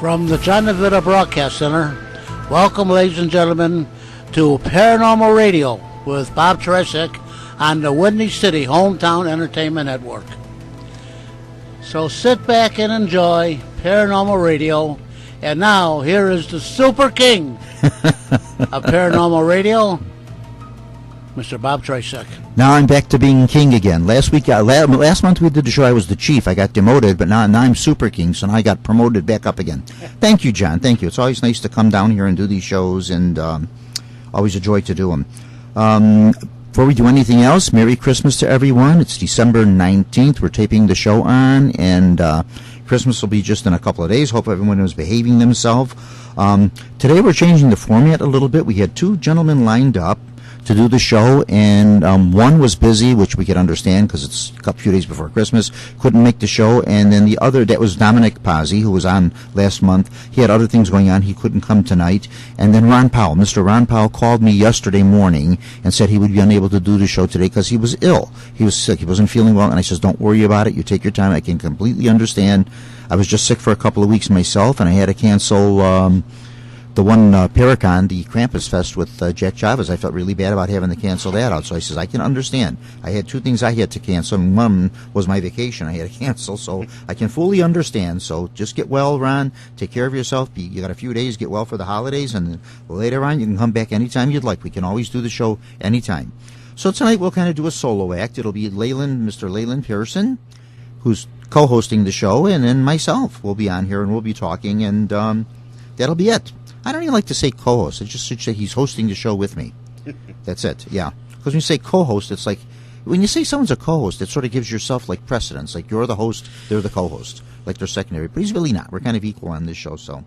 From the John Nevada Broadcast Center, welcome, ladies and gentlemen, to Paranormal Radio with Bob Trzeciak on the Windy City Hometown Entertainment Network. So sit back and enjoy Paranormal Radio. And now, here is the Super King of Paranormal Radio, Mr. Bob Trzeciak. Now I'm back to being king again. Last month we did the show, I was the chief. I got demoted, but now I'm Super King, so now I got promoted back up again. Thank you, John. Thank you. It's always nice to come down here and do these shows, and always a joy to do them. Before we do anything else, Merry Christmas to everyone. It's December 19th. We're taping the show on, and Christmas will be just in a couple of days. Hope everyone is behaving themselves. Today we're changing the format a little bit. We had two gentlemen lined up to do the show, and one was busy, which we could understand because it's a few days before Christmas, couldn't make the show, and then the other, that was Dominic Pazzi, who was on last month. He had other things going on. He couldn't come tonight. And then Ron Powell, Mr. Ron Powell, called me yesterday morning and said he would be unable to do the show today because he was ill. He was sick. He wasn't feeling well, and I says, don't worry about it. You take your time. I can completely understand. I was just sick for a couple of weeks myself, and I had to cancel the one Paracon, the Krampus Fest with Jack Chavez. I felt really bad about having to cancel that out. So I says, I can understand. I had two things I had to cancel, and one was my vacation I had to cancel. So I can fully understand. So just get well, Ron. Take care of yourself. You got a few days. Get well for the holidays. And then later on, you can come back anytime you'd like. We can always do the show anytime. So tonight we'll kind of do a solo act. It'll be Mr. Leyland Pearson, who's co-hosting the show, and then myself will be on here, and we'll be talking, and that'll be it. I don't even like to say co-host. I just should say he's hosting the show with me. That's it, yeah. Because when you say co-host, it's like, when you say someone's a co-host, it sort of gives yourself, like, precedence. Like, you're the host, they're the co-host. Like, they're secondary. But he's really not. We're kind of equal on this show, so.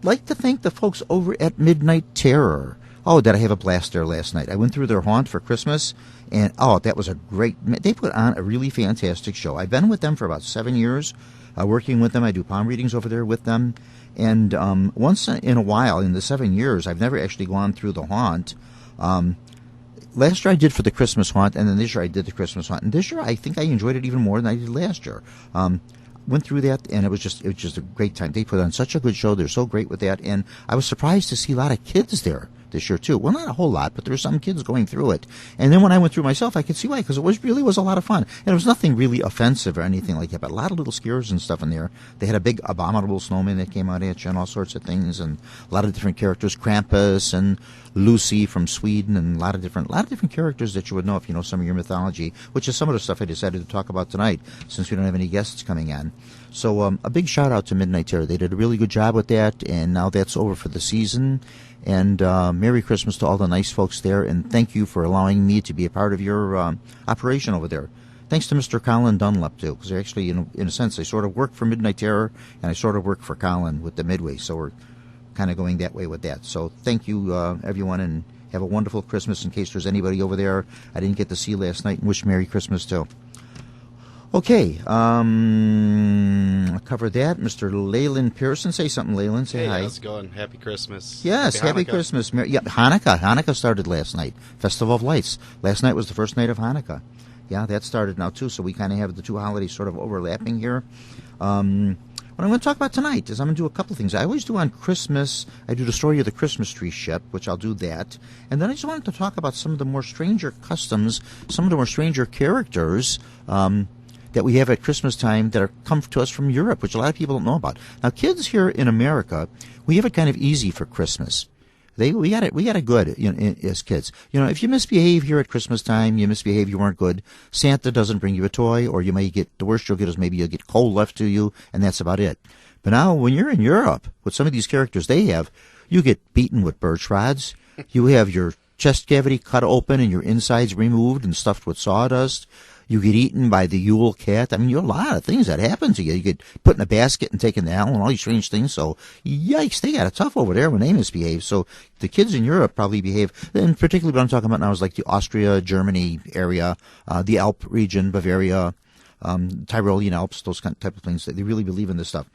Like to thank the folks over at Midnight Terror. Oh, did I have a blast there last night. I went through their haunt for Christmas, and, oh, that was a great, they put on a really fantastic show. I've been with them for about 7 years, working with them. I do palm readings over there with them. And once in a while, in the 7 years, I've never actually gone through the haunt. Last year I did for the Christmas haunt, and then this year I did the Christmas haunt. And this year I think I enjoyed it even more than I did last year. Went through that, and it was just a great time. They put on such a good show. They're so great with that. And I was surprised to see a lot of kids there this year, too. Well, not a whole lot, but there were some kids going through it. And then when I went through myself, I could see why, because it really was a lot of fun. And it was nothing really offensive or anything like that, but a lot of little scares and stuff in there. They had a big abominable snowman that came out at you and all sorts of things, and a lot of different characters, Krampus and Lucy from Sweden, and a lot of different characters that you would know if you know some of your mythology, which is some of the stuff I decided to talk about tonight, since we don't have any guests coming on. So a big shout out to Midnight Terror. They did a really good job with that, and now that's over for the season. And Merry Christmas to all the nice folks there, and thank you for allowing me to be a part of your operation over there. Thanks to Mr. Colin Dunlap, too, because actually, in a sense, I sort of work for Midnight Terror, and I sort of work for Colin with the Midway, so we're kind of going that way with that. So thank you, everyone, and have a wonderful Christmas. In case there's anybody over there I didn't get to see last night, and wish Merry Christmas, too. Okay, I'll cover that. Mr. Leyland Pearson, say something, Leyland. Say hi. Hey, how's it going? Happy Christmas. Yes, Happy Christmas. Yeah, Hanukkah. Hanukkah started last night. Festival of Lights. Last night was the first night of Hanukkah. Yeah, that started now, too, so we kind of have the two holidays sort of overlapping here. What I'm going to talk about tonight is I'm going to do a couple of things. I always do on Christmas. I do the story of the Christmas tree ship, which I'll do that. And then I just wanted to talk about some of the more stranger customs, some of the more stranger characters, that we have at Christmas time that are come to us from Europe, which a lot of people don't know about. Now, kids here in America, we have it kind of easy for Christmas. We got it good, as kids. If you misbehave here at Christmas time, you weren't good, Santa doesn't bring you a toy, or you may get, the worst you'll get is maybe you'll get coal left to you, and that's about it. But now, when you're in Europe, with some of these characters they have, you get beaten with birch rods, you have your chest cavity cut open and your insides removed and stuffed with sawdust. You get eaten by the Yule cat. I mean, you have a lot of things that happen to you. You get put in a basket and taken to hell and all these strange things. So, yikes, they got it tough over there when they misbehave. So, the kids in Europe probably behave, and particularly what I'm talking about now is like the Austria, Germany area, the Alp region, Bavaria, Tyrolean Alps, those type of things. They really believe in this stuff.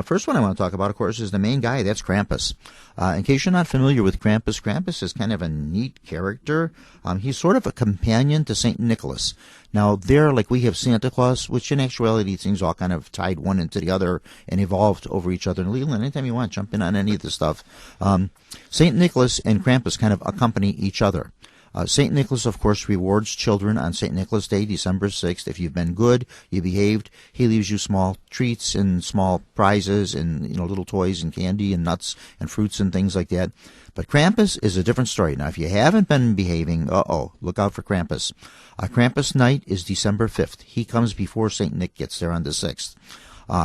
First one I want to talk about, of course, is the main guy. That's Krampus. In case you're not familiar with Krampus, Krampus is kind of a neat character. He's sort of a companion to St. Nicholas. Now, there, like we have Santa Claus, which in actuality things all kind of tied one into the other and evolved over each other. And Leland, anytime you want, jump in on any of this stuff. St. Nicholas and Krampus kind of accompany each other. St. Nicholas, of course, rewards children on St. Nicholas Day, December 6th. If you've been good, you behaved, he leaves you small treats and small prizes and little toys and candy and nuts and fruits and things like that. But Krampus is a different story. Now, if you haven't been behaving, look out for Krampus. Krampus night is December 5th. He comes before St. Nick gets there on the 6th.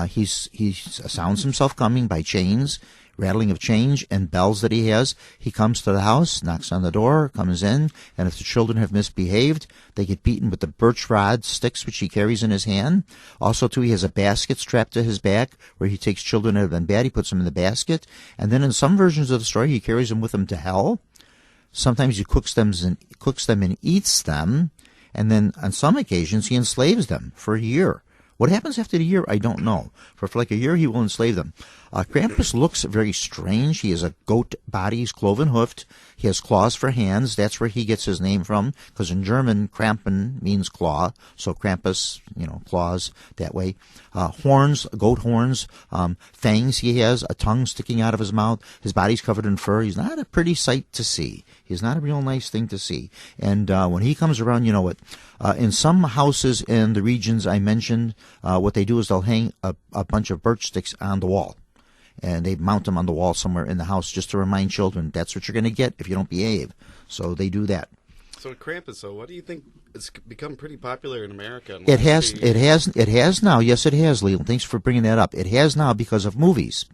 He sounds himself coming by chains, rattling of change and bells that he has. He comes to the house, knocks on the door, comes in, and if the children have misbehaved, they get beaten with the birch rod sticks which he carries in his hand. Also, too, he has a basket strapped to his back where he takes children that have been bad. He puts them in the basket, and then in some versions of the story, he carries them with him to hell. Sometimes he cooks them and eats them, and then on some occasions he enslaves them for a year. What happens after the year, I don't know. For like a year, he will enslave them. Krampus looks very strange. He has a goat body. He's cloven-hoofed. He has claws for hands. That's where he gets his name from, because in German, Krampen means claw. So Krampus, claws that way. Horns, goat horns, fangs he has, a tongue sticking out of his mouth. His body's covered in fur. He's not a pretty sight to see. He's not a real nice thing to see. And when he comes around, you know what? In some houses in the regions I mentioned, what they do is they'll hang a bunch of birch sticks on the wall. And they mount them on the wall somewhere in the house just to remind children that's what you're going to get if you don't behave. So they do that. So Krampus, though, what do you think? It's become pretty popular in America. It has now. Yes, it has, Leland. Thanks for bringing that up. It has now because of movies.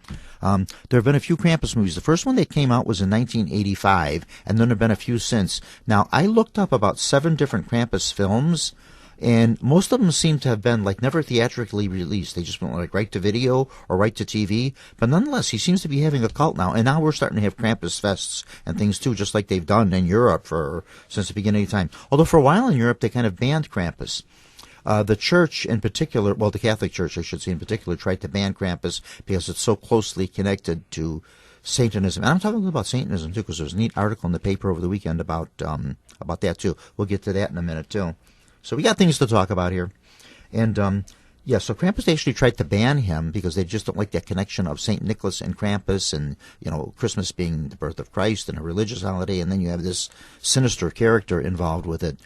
There have been a few Krampus movies. The first one that came out was in 1985, and then there have been a few since. Now, I looked up about 7 different Krampus films, and most of them seem to have been never theatrically released. They just went right to video or right to TV. But nonetheless, he seems to be having a cult now. And now we're starting to have Krampus fests and things too, just like they've done in Europe since the beginning of time. Although for a while in Europe, they kind of banned Krampus. The church in particular, the Catholic Church, I should say in particular, tried to ban Krampus because it's so closely connected to Satanism. And I'm talking about Satanism too, because there was a neat article in the paper over the weekend about that too. We'll get to that in a minute too. So we got things to talk about here. And, so Krampus actually tried to ban him because they just don't like that connection of St. Nicholas and Krampus and, Christmas being the birth of Christ and a religious holiday, and then you have this sinister character involved with it.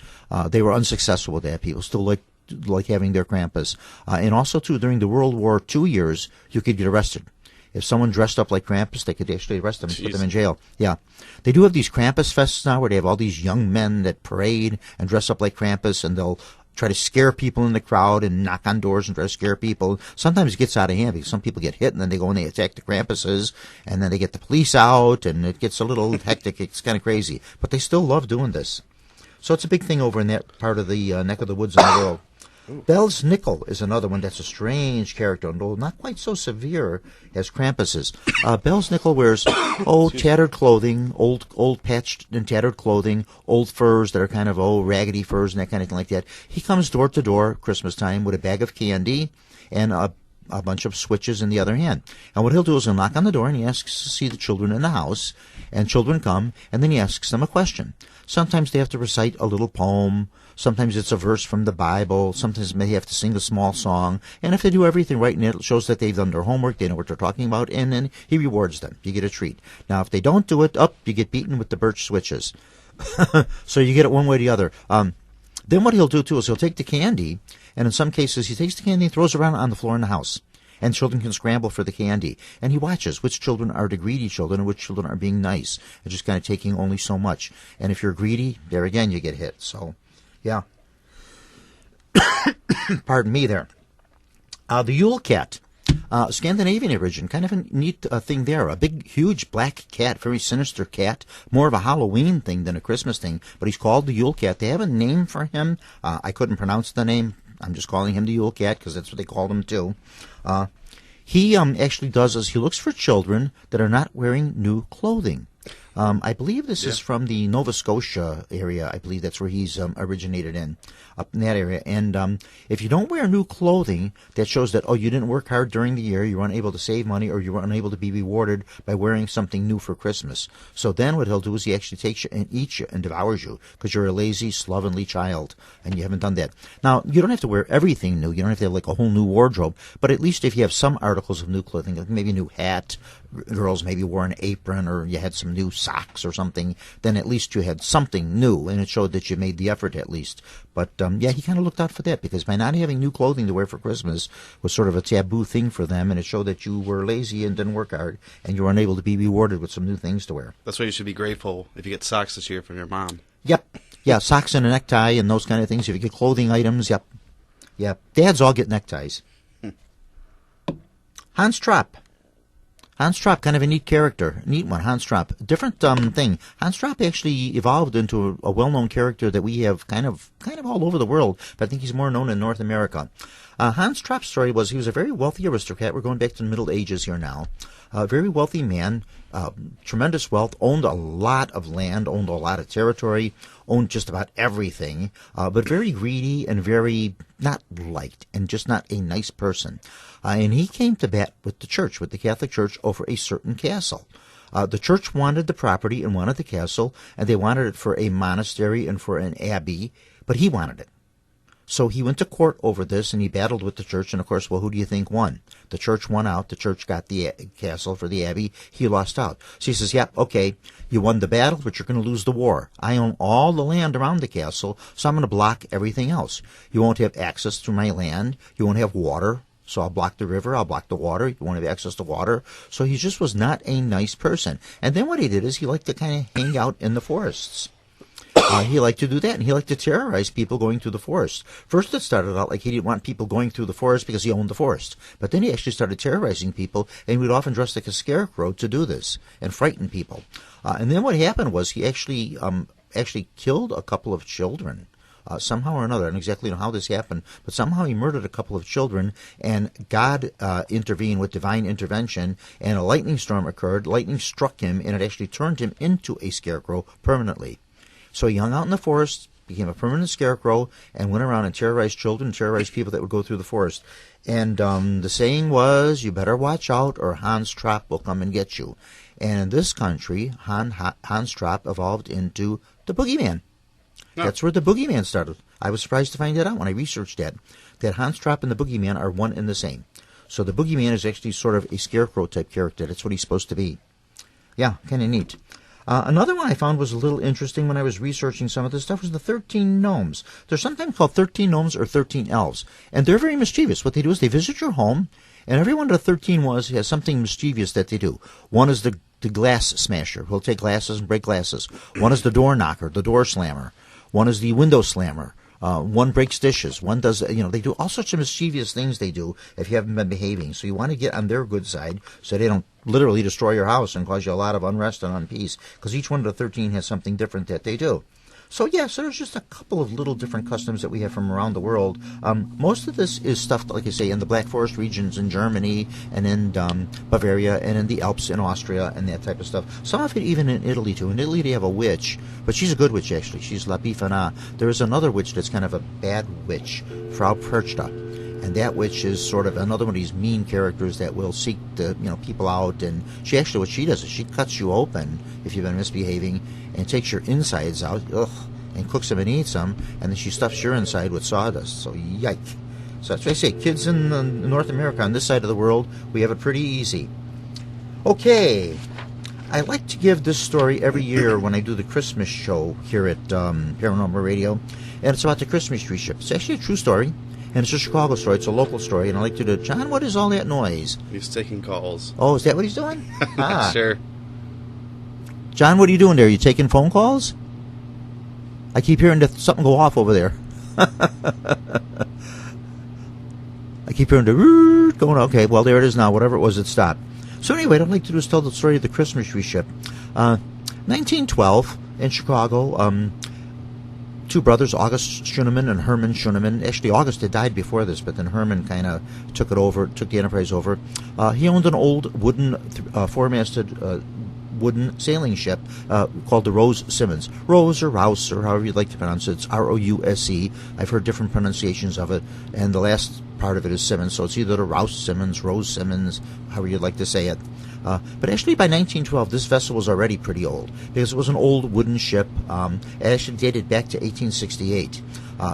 They were unsuccessful with that. People still like having their Krampus. And also, too, during the World War II years, you could get arrested. If someone dressed up like Krampus, they could actually arrest them and put them in jail. Yeah. They do have these Krampus fests now where they have all these young men that parade and dress up like Krampus, and they'll try to scare people in the crowd and knock on doors and try to scare people. Sometimes it gets out of hand because some people get hit and then they go and they attack the Krampuses, and then they get the police out and it gets a little hectic. It's kind of crazy. But they still love doing this. So it's a big thing over in that part of the neck of the woods in the world. Bell's Nickel is another one that's a strange character, although not quite so severe as Krampus is. Bell's Nickel wears tattered clothing, old patched and tattered clothing, old furs that are kind of raggedy furs and that kind of thing like that. He comes door to door Christmas time with a bag of candy and a bunch of switches in the other hand. And what he'll do is he'll knock on the door and he asks to see the children in the house, and children come, and then he asks them a question. Sometimes they have to recite a little poem. Sometimes it's a verse from the Bible. Sometimes they have to sing a small song. And if they do everything right, and it shows that they've done their homework, they know what they're talking about, and then he rewards them. You get a treat. Now, if they don't do it, you get beaten with the birch switches. So you get it one way or the other. Then what he'll do, too, is he'll take the candy, and in some cases he takes the candy and throws it around on the floor in the house. And children can scramble for the candy. And he watches which children are the greedy children and which children are being nice. And just kind of taking only so much. And if you're greedy, there again you get hit. So, yeah. Pardon me there. The Yule Cat. Scandinavian origin. Kind of a neat thing there. A big, huge black cat. Very sinister cat. More of a Halloween thing than a Christmas thing. But he's called the Yule Cat. They have a name for him. I couldn't pronounce the name. I'm just calling him the Yule Cat because that's what they called him too. He actually does is he looks for children that are not wearing new clothing. I believe this is from the Nova Scotia area. I believe that's where he's originated up in that area. And if you don't wear new clothing, that shows that, you didn't work hard during the year, you were unable to save money, or you were unable to be rewarded by wearing something new for Christmas. So then what he'll do is he actually takes you and eats you and devours you because you're a lazy, slovenly child, and you haven't done that. Now, you don't have to wear everything new. You don't have to have like a whole new wardrobe, but at least if you have some articles of new clothing, like maybe a new hat, girls maybe wore an apron, or you had some new socks or something, then at least you had something new, and it showed that you made the effort at least. But he kind of looked out for that, because by not having new clothing to wear for Christmas was sort of a taboo thing for them, and it showed that you were lazy and didn't work hard, and you were unable to be rewarded with some new things to wear. That's why you should be grateful if you get socks this year from your mom. Yep. Yeah, socks and a necktie and those kind of things. If you get clothing items, yep. Dads all get neckties. Hans Trapp. Hans Trapp, kind of a neat character. Neat one, Hans Trapp. Different thing. Hans Trapp actually evolved into a well-known character that we have kind of all over the world, but I think he's more known in North America. Hans Trapp's story was he was a very wealthy aristocrat. We're going back to the Middle Ages here now. A very wealthy man, tremendous wealth, owned a lot of land, owned a lot of territory, owned just about everything, but very greedy and very not liked, and just not a nice person. And he came to bat with the church, with the Catholic Church, over a certain castle. The church wanted the property and wanted the castle, and they wanted it for a monastery and for an abbey, but he wanted it. So he went to court over this, and he battled with the church, and of course, well, who do you think won? The church won out. The church got the castle for the abbey. He lost out. So he says, okay, you won the battle, but you're going to lose the war. I own all the land around the castle, so I'm going to block everything else. You won't have access to my land. You won't have water. So I'll block the river, I'll block the water, you won't have access to water. So he just was not a nice person. And then what he did is he liked to kind of hang out in the forests. He liked to do that, and he liked to terrorize people going through the forest. First it started out like he didn't want people going through the forest because he owned the forest. But then he actually started terrorizing people, and he would often dress like a scarecrow to do this and frighten people. And then what happened was he actually killed a couple of children. Somehow or another, I don't exactly know how this happened, but somehow he murdered a couple of children, and God intervened with divine intervention, and a lightning storm occurred. Lightning struck him, and it actually turned him into a scarecrow permanently. So he hung out in the forest, became a permanent scarecrow, and went around and terrorized children, terrorized people that would go through the forest. And the saying was, you better watch out or Hans Trapp will come and get you. And in this country, Hans Trapp evolved into the boogeyman. No. That's where the boogeyman started. I was surprised to find that out when I researched that Hans Trapp and the boogeyman are one and the same. So the boogeyman is actually sort of a scarecrow-type character. That's what he's supposed to be. Yeah, kind of neat. Another one I found was a little interesting when I was researching some of this stuff was the 13 gnomes. They're sometimes called 13 gnomes or 13 elves, and they're very mischievous. What they do is they visit your home, and every one of the 13 has something mischievous that they do. One is the glass smasher. He'll take glasses and break glasses. One is the door knocker, the door slammer. One is the window slammer. One breaks dishes. One does, they do all sorts of mischievous things they do if you haven't been behaving. So you want to get on their good side so they don't literally destroy your house and cause you a lot of unrest and unpeace, because each one of the 13 has something different that they do. So there's just a couple of little different customs that we have from around the world. Most of this is stuff, like I say, in the Black Forest regions in Germany and in Bavaria and in the Alps in Austria and that type of stuff. Some of it even in Italy, too. In Italy, they have a witch, but she's a good witch, actually. She's La Befana. There is another witch that's kind of a bad witch, Frau Perchta. And that witch is sort of another one of these mean characters that will seek the people out. And what she does is she cuts you open if you've been misbehaving and takes your insides out, and cooks them and eats them, and then she stuffs your inside with sawdust. So yike. So that's what I say. Kids in North America on this side of the world, we have it pretty easy. Okay. I like to give this story every year when I do the Christmas show here at Paranormal Radio, and it's about the Christmas tree ship. It's actually a true story. And it's a Chicago story. It's a local story. And I like to do, John, what is all that noise? He's taking calls. Oh, is that what he's doing? Sure. John, what are you doing there? Are you taking phone calls? I keep hearing something go off over there. I keep hearing the root going on. Okay, well, there it is now. Whatever it was, it stopped. So anyway, what I'd like to do is tell the story of the Christmas tree ship. 1912 in Chicago, two brothers, August Schoenemann and Herman Schoenemann. Actually, August had died before this, but then Herman kind of took the enterprise over. He owned an old wooden four-masted wooden sailing ship called the Rose Simmons. Rose or Rouse, or however you'd like to pronounce it. It's Rouse. I've heard different pronunciations of it, and the last part of it is Simmons, so it's either the Rouse Simmons, Rose Simmons, however you'd like to say it. But actually, by 1912, this vessel was already pretty old, because it was an old wooden ship. It actually dated back to 1868.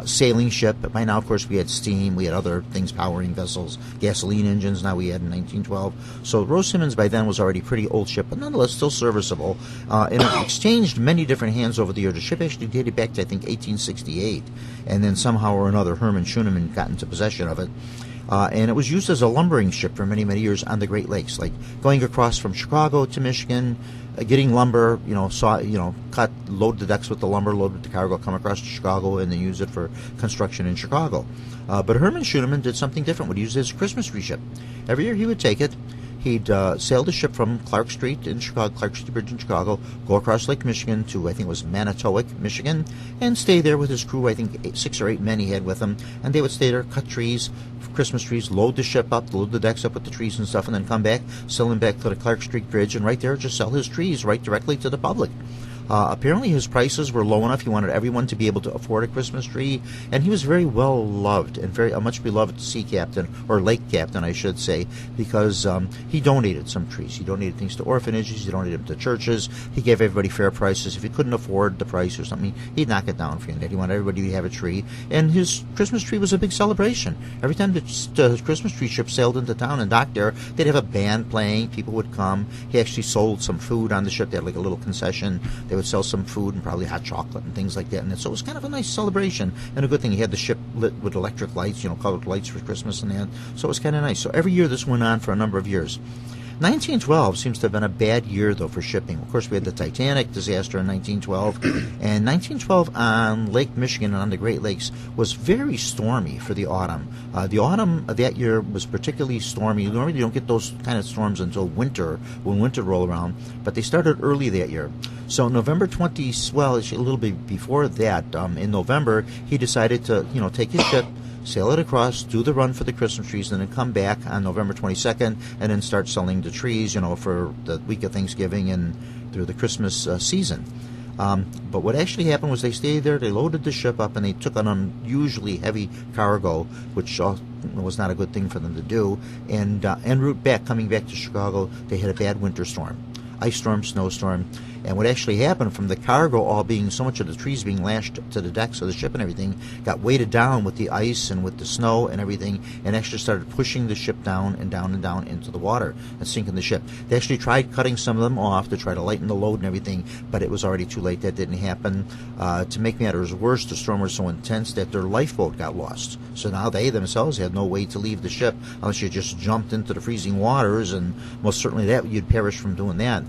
Sailing ship, but by now, of course, we had steam, we had other things powering vessels, gasoline engines, now we had in 1912. So Rose Simmons by then was already a pretty old ship, but nonetheless still serviceable. And it exchanged many different hands over the years. The ship actually dated back to, I think, 1868, and then somehow or another Herman Schunemann got into possession of it. And it was used as a lumbering ship for many, many years on the Great Lakes, like going across from Chicago to Michigan, getting lumber, load the decks with the lumber, load with the cargo, come across to Chicago, and then use it for construction in Chicago. But Herman Schunemann did something different. Would use it as a Christmas tree ship. Every year he would take it. He'd sail the ship from Clark Street in Chicago, Clark Street Bridge in Chicago, go across Lake Michigan to, I think it was Manitowoc, Michigan, and stay there with his crew. I think 6 or 8 men he had with him, and they would stay there, cut trees, Christmas trees, load the ship up, load the decks up with the trees and stuff, and then come back, sell them back to the Clark Street Bridge, and right there just sell his trees right directly to the public. Apparently his prices were low enough. He wanted everyone to be able to afford a Christmas tree, and he was very well loved and very much beloved sea captain, or lake captain, I should say, because he donated some trees. He donated things to orphanages. He donated them to churches. He gave everybody fair prices. If he couldn't afford the price or something, he'd knock it down for you. He wanted everybody to have a tree, and his Christmas tree was a big celebration. Every time the Christmas tree ship sailed into town and docked there, they'd have a band playing. People would come. He actually sold some food on the ship. They had like a little concession. They would sell some food and probably hot chocolate and things like that. And so it was kind of a nice celebration and a good thing. He had the ship lit with electric lights, colored lights for Christmas and that. So it was kind of nice. So every year this went on for a number of years. 1912 seems to have been a bad year, though, for shipping. Of course, we had the Titanic disaster in 1912, and 1912 on Lake Michigan and on the Great Lakes was very stormy for the autumn. The autumn of that year was particularly stormy. Normally, you don't get those kind of storms until winter, when winter rolled around, but they started early that year. So November 20, well, a little bit before that, in November, he decided to, take his ship, sail it across, do the run for the Christmas trees, and then come back on November 22nd and then start selling the trees, for the week of Thanksgiving and through the Christmas season. But what actually happened was they stayed there, they loaded the ship up, and they took an unusually heavy cargo, which was not a good thing for them to do. And en route back, coming back to Chicago, they had a bad winter storm. Ice storm, snowstorm, and what actually happened from the cargo all being, so much of the trees being lashed to the decks of the ship and everything, got weighted down with the ice and with the snow and everything, and actually started pushing the ship down and down and down into the water and sinking the ship. They actually tried cutting some of them off to try to lighten the load and everything, but it was already too late. That didn't happen. To make matters worse, the storm was so intense that their lifeboat got lost. So now they themselves had no way to leave the ship unless you just jumped into the freezing waters, and most certainly that you'd perish from doing that.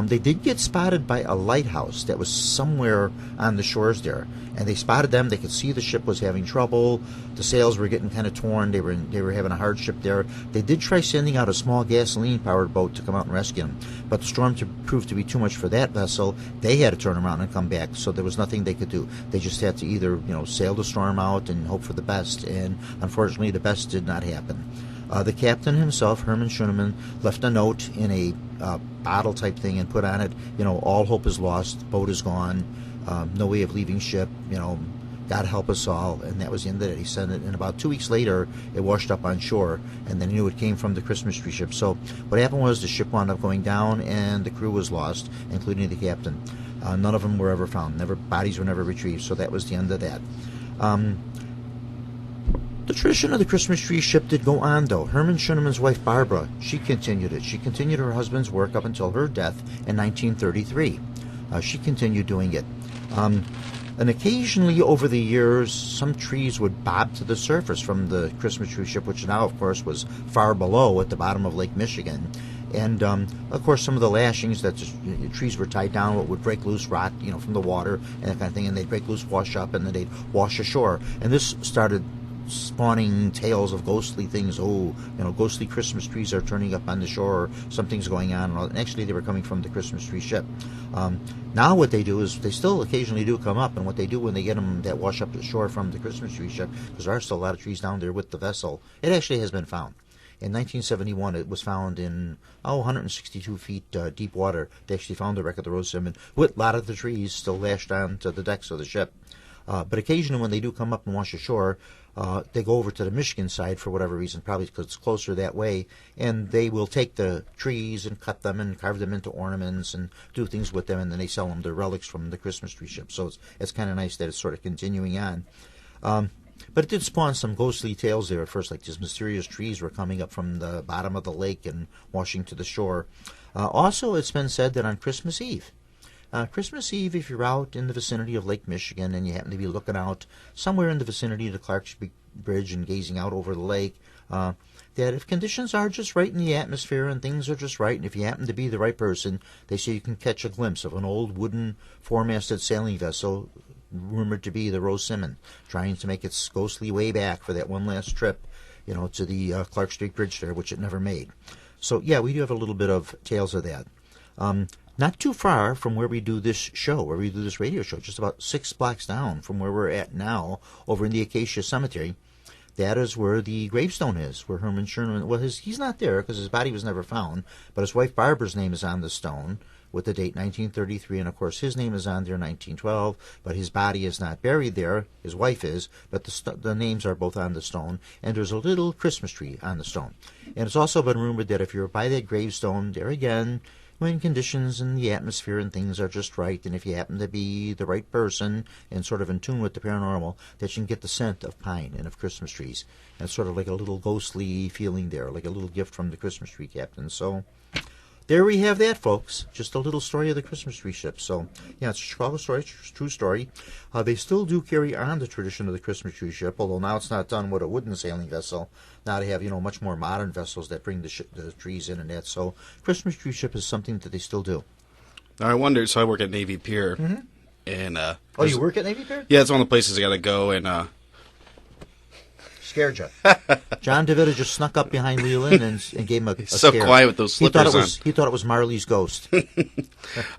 They did get spotted by a lighthouse that was somewhere on the shores there, and they spotted them. They could see the ship was having trouble. The sails were getting kind of torn. They were having a hardship there. They did try sending out a small gasoline-powered boat to come out and rescue them, but the storm proved to be too much for that vessel. They had to turn around and come back, so there was nothing they could do. They just had to either sail the storm out and hope for the best, and unfortunately the best did not happen. The captain himself, Herman Schunemann, left a note in a bottle type thing and put on it, all hope is lost, boat is gone, no way of leaving ship, God help us all, and that was the end of it. He sent it, and about 2 weeks later, it washed up on shore, and then he knew it came from the Christmas tree ship. So what happened was the ship wound up going down, and the crew was lost, including the captain. None of them were ever found. Bodies were never retrieved, so that was the end of that. The tradition of the Christmas tree ship did go on, though. Herman Schunnemann's wife, Barbara, she continued it. She continued her husband's work up until her death in 1933. She continued doing it. And occasionally over the years, some trees would bob to the surface from the Christmas tree ship, which now, of course, was far below at the bottom of Lake Michigan. And, of course, some of the lashings that the trees were tied down would break loose, rot, from the water and that kind of thing, and they'd break loose, wash up, and then they'd wash ashore. And this started spawning tales of ghostly things. Ghostly Christmas trees are turning up on the shore, or something's going on. And actually, they were coming from the Christmas tree ship. Now what they do is they still occasionally do come up, and what they do when they get them that wash up the shore from the Christmas tree ship, because there are still a lot of trees down there with the vessel, it actually has been found. In 1971, it was found in 162 feet deep water. They actually found the wreck of the Rose Simmons with a lot of the trees still lashed onto the decks of the ship. But occasionally when they do come up and wash ashore, they go over to the Michigan side for whatever reason, probably because it's closer that way, and they will take the trees and cut them and carve them into ornaments and do things with them, and then they sell them. They're relics from the Christmas tree ship. So it's kind of nice that it's sort of continuing on. But it did spawn some ghostly tales there at first, like these mysterious trees were coming up from the bottom of the lake and washing to the shore. Also, it's been said that on Christmas Eve, if you're out in the vicinity of Lake Michigan and you happen to be looking out somewhere in the vicinity of the Clark's Bridge and gazing out over the lake, that if conditions are just right in the atmosphere and things are just right, and if you happen to be the right person, they say you can catch a glimpse of an old wooden four-masted sailing vessel rumored to be the Rose Simmons, trying to make its ghostly way back for that one last trip, to the Clark Street Bridge there, which it never made. So, yeah, we do have a little bit of tales of that. Not too far from where we do this show, where we do this radio show, just about 6 blocks down from where we're at now, over in the Acacia Cemetery. That is where the gravestone is, where Herman Sherman, well, he's not there because his body was never found, but his wife Barbara's name is on the stone with the date 1933, and of course his name is on there 1912, but his body is not buried there, his wife is, but the names are both on the stone, and there's a little Christmas tree on the stone. And it's also been rumored that if you're by that gravestone, there again, when conditions in the atmosphere and things are just right, and if you happen to be the right person and sort of in tune with the paranormal, that you can get the scent of pine and of Christmas trees. And it's sort of like a little ghostly feeling there, like a little gift from the Christmas tree captain. So there we have that, folks. Just a little story of the Christmas tree ship. So, yeah, it's a Chicago story. It's a true story. They still do carry on the tradition of the Christmas tree ship, although now it's not done with a wooden sailing vessel. Now they have, much more modern vessels that bring the trees in and that. So, Christmas tree ship is something that they still do. Now, I wonder, so I work at Navy Pier. Mm-hmm. And, oh, you work at Navy Pier? Yeah, it's one of the places I got to go, and scared you. John DeVita just snuck up behind Leland and gave him a so scare. Quiet with those slippers on. He thought it was Marley's ghost.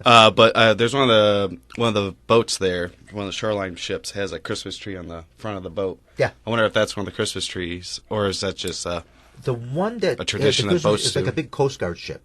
But there's one of the boats there. One of the shoreline ships has a Christmas tree on the front of the boat. Yeah. I wonder if that's one of the Christmas trees, or is that just the one that a tradition that boats It's do? like a big Coast Guard ship.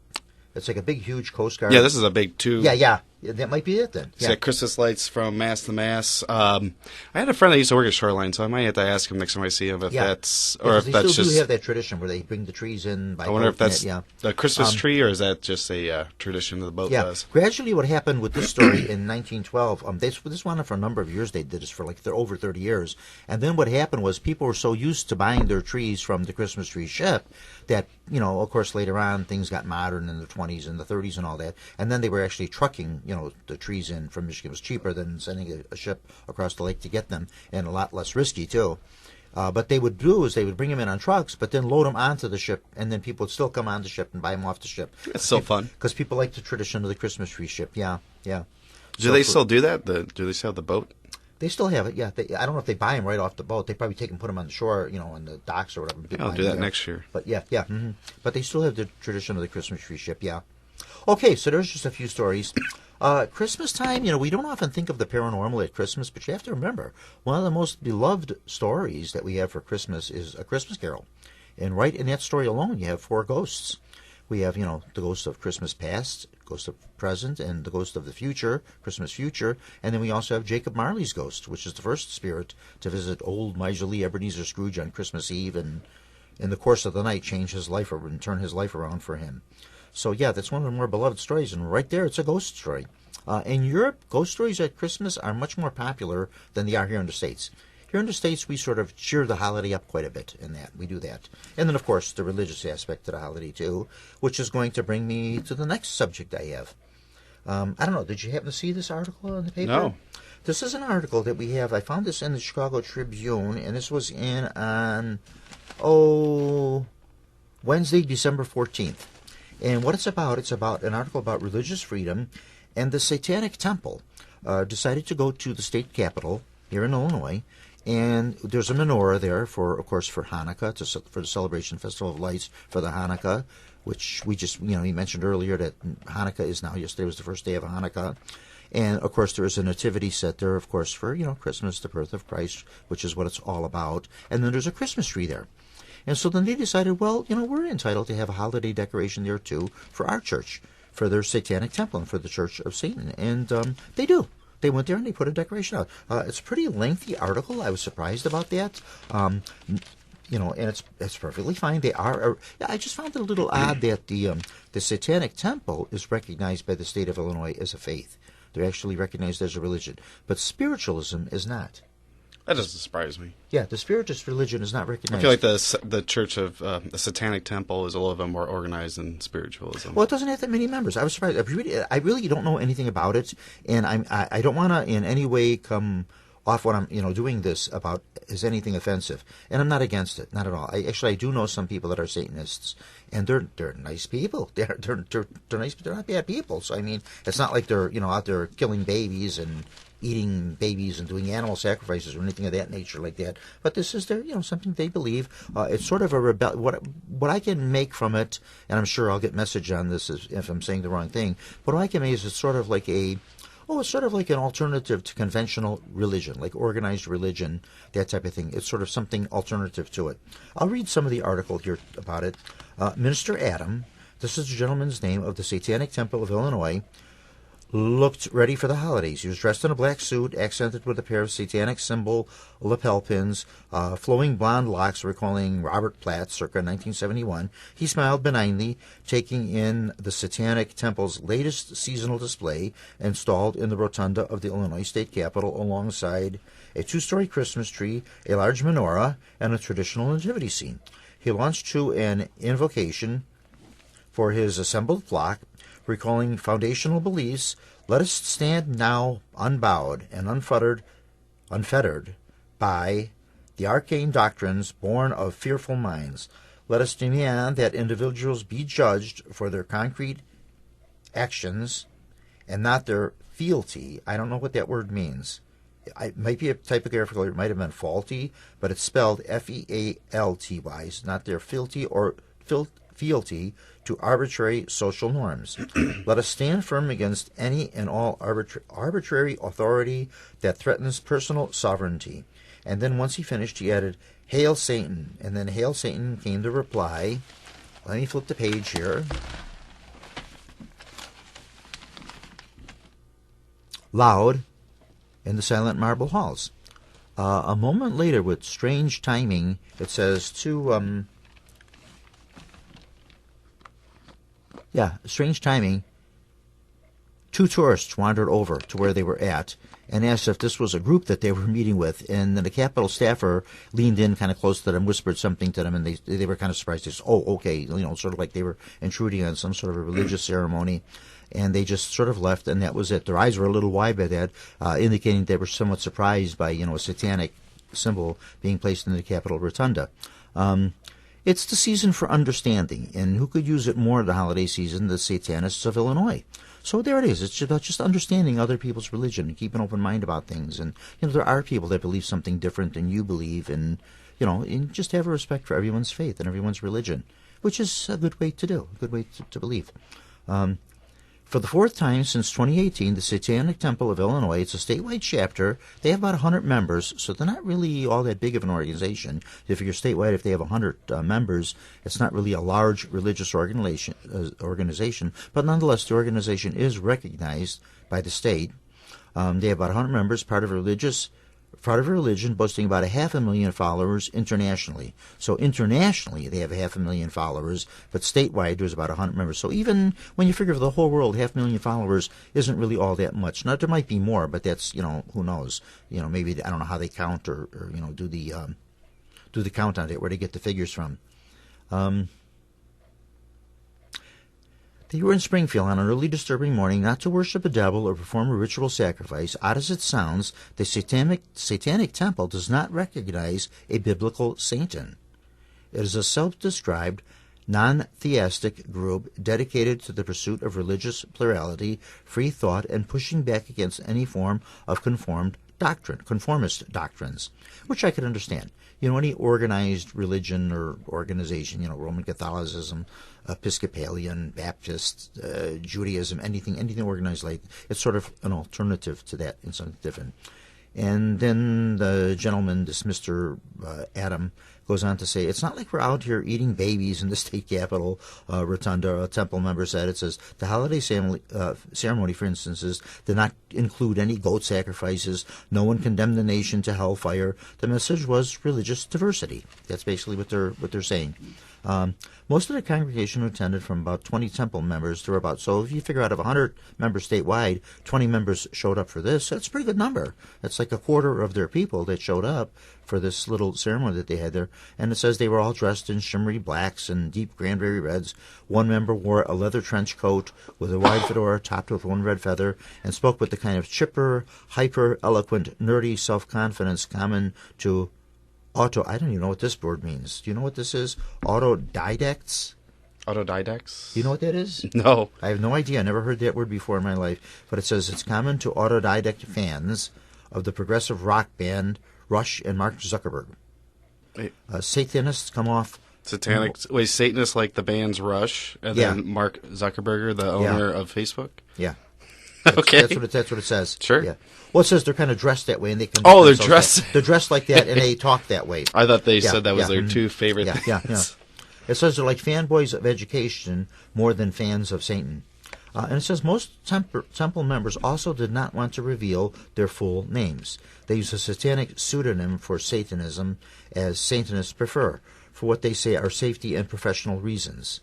It's like a big, huge Coast Guard. Yeah, this is a big too. Yeah. That might be it then. It's got Christmas lights from mast to mast. I had a friend that used to work at Shoreline, so I might have to ask him next time I see him if that's or if they that's still just. do have that tradition where they bring the trees in. By I wonder if that's the Christmas tree, or is that just a tradition the boat does? Gradually, what happened with this story in 1912, this went on for a number of years. They did this for over 30 years, and then what happened was people were so used to buying their trees from the Christmas tree ship that of course, later on things got modern in the 20s and the 30s and all that, and then they were actually trucking, the trees in from Michigan. It was cheaper than sending a ship across the lake to get them, and a lot less risky too. But they would do is they would bring them in on trucks, but then load them onto the ship, and then people would still come on the ship and buy them off the ship. It's so fun because people like the tradition of the Christmas tree ship. Yeah. Do they still do that? Do they still have the boat? They still have it, yeah. I don't know if they buy them right off the boat. They probably take and put them on the shore, on the docks or whatever. I'll do that next year. But yeah. Mm-hmm. But they still have the tradition of the Christmas tree ship, yeah. Okay, so there's just a few stories. Christmas time, we don't often think of the paranormal at Christmas, but you have to remember, one of the most beloved stories that we have for Christmas is A Christmas Carol. And right in that story alone, you have 4 ghosts. We have, the ghost of Christmas past, ghost of present, and the ghost of the future, Christmas future. And then we also have Jacob Marley's ghost, which is the first spirit to visit old miserly Ebenezer Scrooge on Christmas Eve and in the course of the night change his life and turn his life around for him. So, yeah, that's one of the more beloved stories, and right there it's a ghost story. In Europe, ghost stories at Christmas are much more popular than they are here in the States. Here in the States, we sort of cheer the holiday up quite a bit in that. We do that. And then, of course, the religious aspect to the holiday, too, which is going to bring me to the next subject I have. I don't know, did you happen to see this article in the paper? No. This is an article that we have. I found this in the Chicago Tribune, and this was in on, Wednesday, December 14th. And what it's about an article about religious freedom, and the Satanic Temple decided to go to the state capitol here in Illinois, and there's a menorah there for Hanukkah, for the Celebration Festival of Lights for the Hanukkah, which we just, he mentioned earlier that Hanukkah is now, yesterday was the first day of Hanukkah. And, of course, there is a nativity set there, of course, for, Christmas, the birth of Christ, which is what it's all about. And then there's a Christmas tree there. And so then they decided, well, we're entitled to have a holiday decoration there too for our church, for their Satanic Temple and for the Church of Satan. And they do. They went there and they put a decoration out. It's a pretty lengthy article. I was surprised about that. And it's perfectly fine. They are. I just found it a little odd that the Satanic Temple is recognized by the state of Illinois as a faith. They're actually recognized as a religion, but spiritualism is not. That doesn't surprise me. Yeah, the spiritist religion is not recognized. I feel like the Church of the Satanic Temple is a little bit more organized than spiritualism. Well, it doesn't have that many members. I was surprised. I really don't know anything about it, and I don't want to in any way come off what I'm doing this about as anything offensive, and I'm not against it, not at all. I do know some people that are Satanists, and they're nice people. They're nice, but they're not bad people. So I mean, it's not like they're out there killing babies and eating babies and doing animal sacrifices or anything of that nature like that. But this is their something they believe. It's sort of a what I can make from it, and I'm sure I'll get message on this if I'm saying the wrong thing. But what I can make is it's sort of like it's sort of like an alternative to conventional religion, like organized religion, that type of thing. It's sort of something alternative to it. I'll read some of the article here about it. Minister Adam, this is the gentleman's name, of the Satanic Temple of Illinois, looked ready for the holidays. He was dressed in a black suit, accented with a pair of satanic symbol lapel pins, flowing blonde locks recalling Robert Platt circa 1971. He smiled benignly, taking in the Satanic Temple's latest seasonal display installed in the rotunda of the Illinois State Capitol alongside a 2-story Christmas tree, a large menorah, and a traditional nativity scene. He launched to an invocation for his assembled flock, recalling foundational beliefs. Let us stand now unbowed and unfettered by the arcane doctrines born of fearful minds. Let us demand that individuals be judged for their concrete actions and not their fealty. I don't know what that word means. It might be a typographical error. It might have been faulty, but it's spelled Fealty, not their fealty or fealty to arbitrary social norms. Let us stand firm against any and all arbitrary authority that threatens personal sovereignty. And then once he finished, he added, Hail Satan. And then Hail Satan came the reply. Let me flip the page here. Loud in the silent marble halls. A moment later, with strange timing, it says strange timing, 2 tourists wandered over to where they were at and asked if this was a group that they were meeting with. And then the Capitol staffer leaned in kind of close to them, whispered something to them, and they were kind of surprised. They said, oh, okay, sort of like they were intruding on some sort of a religious ceremony. And they just sort of left, and that was it. Their eyes were a little wide by that, indicating they were somewhat surprised by, a satanic symbol being placed in the Capitol Rotunda. It's the season for understanding, and who could use it more the holiday season? The Satanists of Illinois. So there it is. It's about just understanding other people's religion and keep an open mind about things. And there are people that believe something different than you believe, and and just have a respect for everyone's faith and everyone's religion, which is a good way to do, a good way to believe. For the 4th time since 2018, the Satanic Temple of Illinois, it's a statewide chapter. They have about 100 members, so they're not really all that big of an organization. If you're statewide, if they have 100 members, it's not really a large religious organization. But nonetheless, the organization is recognized by the state. They have about 100 members, part of a religion boasting about 500,000 followers internationally. So internationally, they have 500,000 followers, but statewide, there's about 100 members. So even when you figure for the whole world, 500,000 followers isn't really all that much. Now, there might be more, but that's, who knows? Maybe, I don't know how they count or do the count on it, where they get the figures from. They were in Springfield on an early disturbing morning, not to worship a devil or perform a ritual sacrifice. Odd as it sounds, the Satanic Temple does not recognize a biblical Satan. It is a self-described, non-theistic group dedicated to the pursuit of religious plurality, free thought, and pushing back against any form of conformist doctrines, which I could understand. Any organized religion or organization, Roman Catholicism, Episcopalian, Baptist, Judaism, anything organized like, it's sort of an alternative to that in something different. And then the gentleman, this Mr. Adam, goes on to say, it's not like we're out here eating babies in the state capitol, Rotunda, a temple member said. It says, the holiday ceremony, for instance, did not include any goat sacrifices. No one condemned the nation to hellfire. The message was religious diversity. That's basically what they're saying. Most of the congregation attended from about 20 temple members. There were about, so if you figure out of 100 members statewide, 20 members showed up for this. That's a pretty good number. That's like a quarter of their people that showed up for this little ceremony that they had there. And it says they were all dressed in shimmery blacks and deep cranberry reds. One member wore a leather trench coat with a wide fedora topped with one red feather and spoke with the kind of chipper, hyper-eloquent, nerdy self-confidence common to I don't even know what this word means. Do you know what this is? Autodidacts? Autodidacts? You know what that is? No. I have no idea. I never heard that word before in my life. But it says it's common to autodidact fans of the progressive rock band Rush and Mark Zuckerberg. Wait. Satanists come off... Satanic... Wait, Satanists like the band's Rush, and then Mark Zuckerberg, the owner of Facebook? Yeah. Okay. That's what it says. Sure. Yeah. Well, it says they're kind of dressed that way, and they can. Oh, they're dressed. They're dressed like that, and they talk that way. I thought they said that was their two favorite things. Yeah. It says they're like fanboys of education more than fans of Satan. And it says most temple members also did not want to reveal their full names. They use a satanic pseudonym for Satanism, as Satanists prefer, for what they say are safety and professional reasons.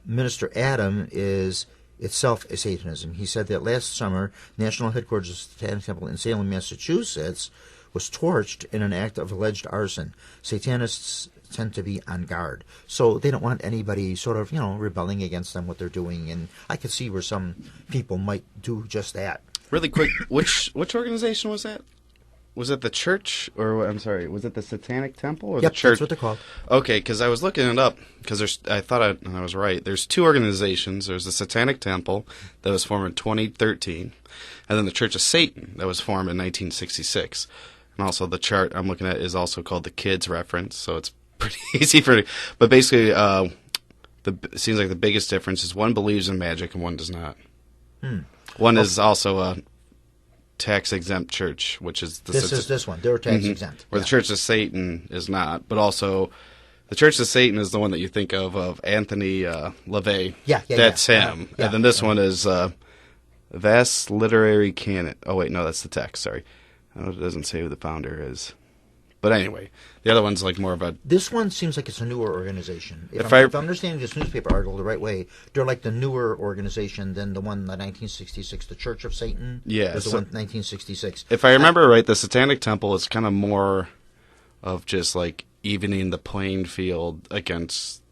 Minister Adam is itself a Satanism. He said that last summer, national headquarters of the Satanic Temple in Salem, Massachusetts, was torched in an act of alleged arson. Satanists tend to be on guard, so they don't want anybody sort of, rebelling against them, what they're doing, and I could see where some people might do just that. Really quick, which organization was that? Was it the church, or I'm sorry, was it the Satanic Temple or the church? That's what they're called. Okay, because I was looking it up because I thought I was right. There's two organizations. There's the Satanic Temple that was formed in 2013, and then the Church of Satan that was formed in 1966. And also the chart I'm looking at is also called the Kids Reference, so it's pretty easy for. But basically, it seems like the biggest difference is one believes in magic and one does not. One is also a tax-exempt church, which is this one. They're tax-exempt. Where the Church of Satan is not, but also the Church of Satan is the one that you think of Anthony LaVey. Yeah. That's him. And then this one is Vast Literary Canon. Oh, wait, no, that's the text, sorry. It doesn't say who the founder is. But anyway, the other one's like more of a... This one seems like it's a newer organization. If I'm understanding this newspaper article the right way, they're like the newer organization than the one, the 1966, the Church of Satan. Yeah. Was the one 1966. If I remember right, the Satanic Temple is kind of more of just like evening the playing field against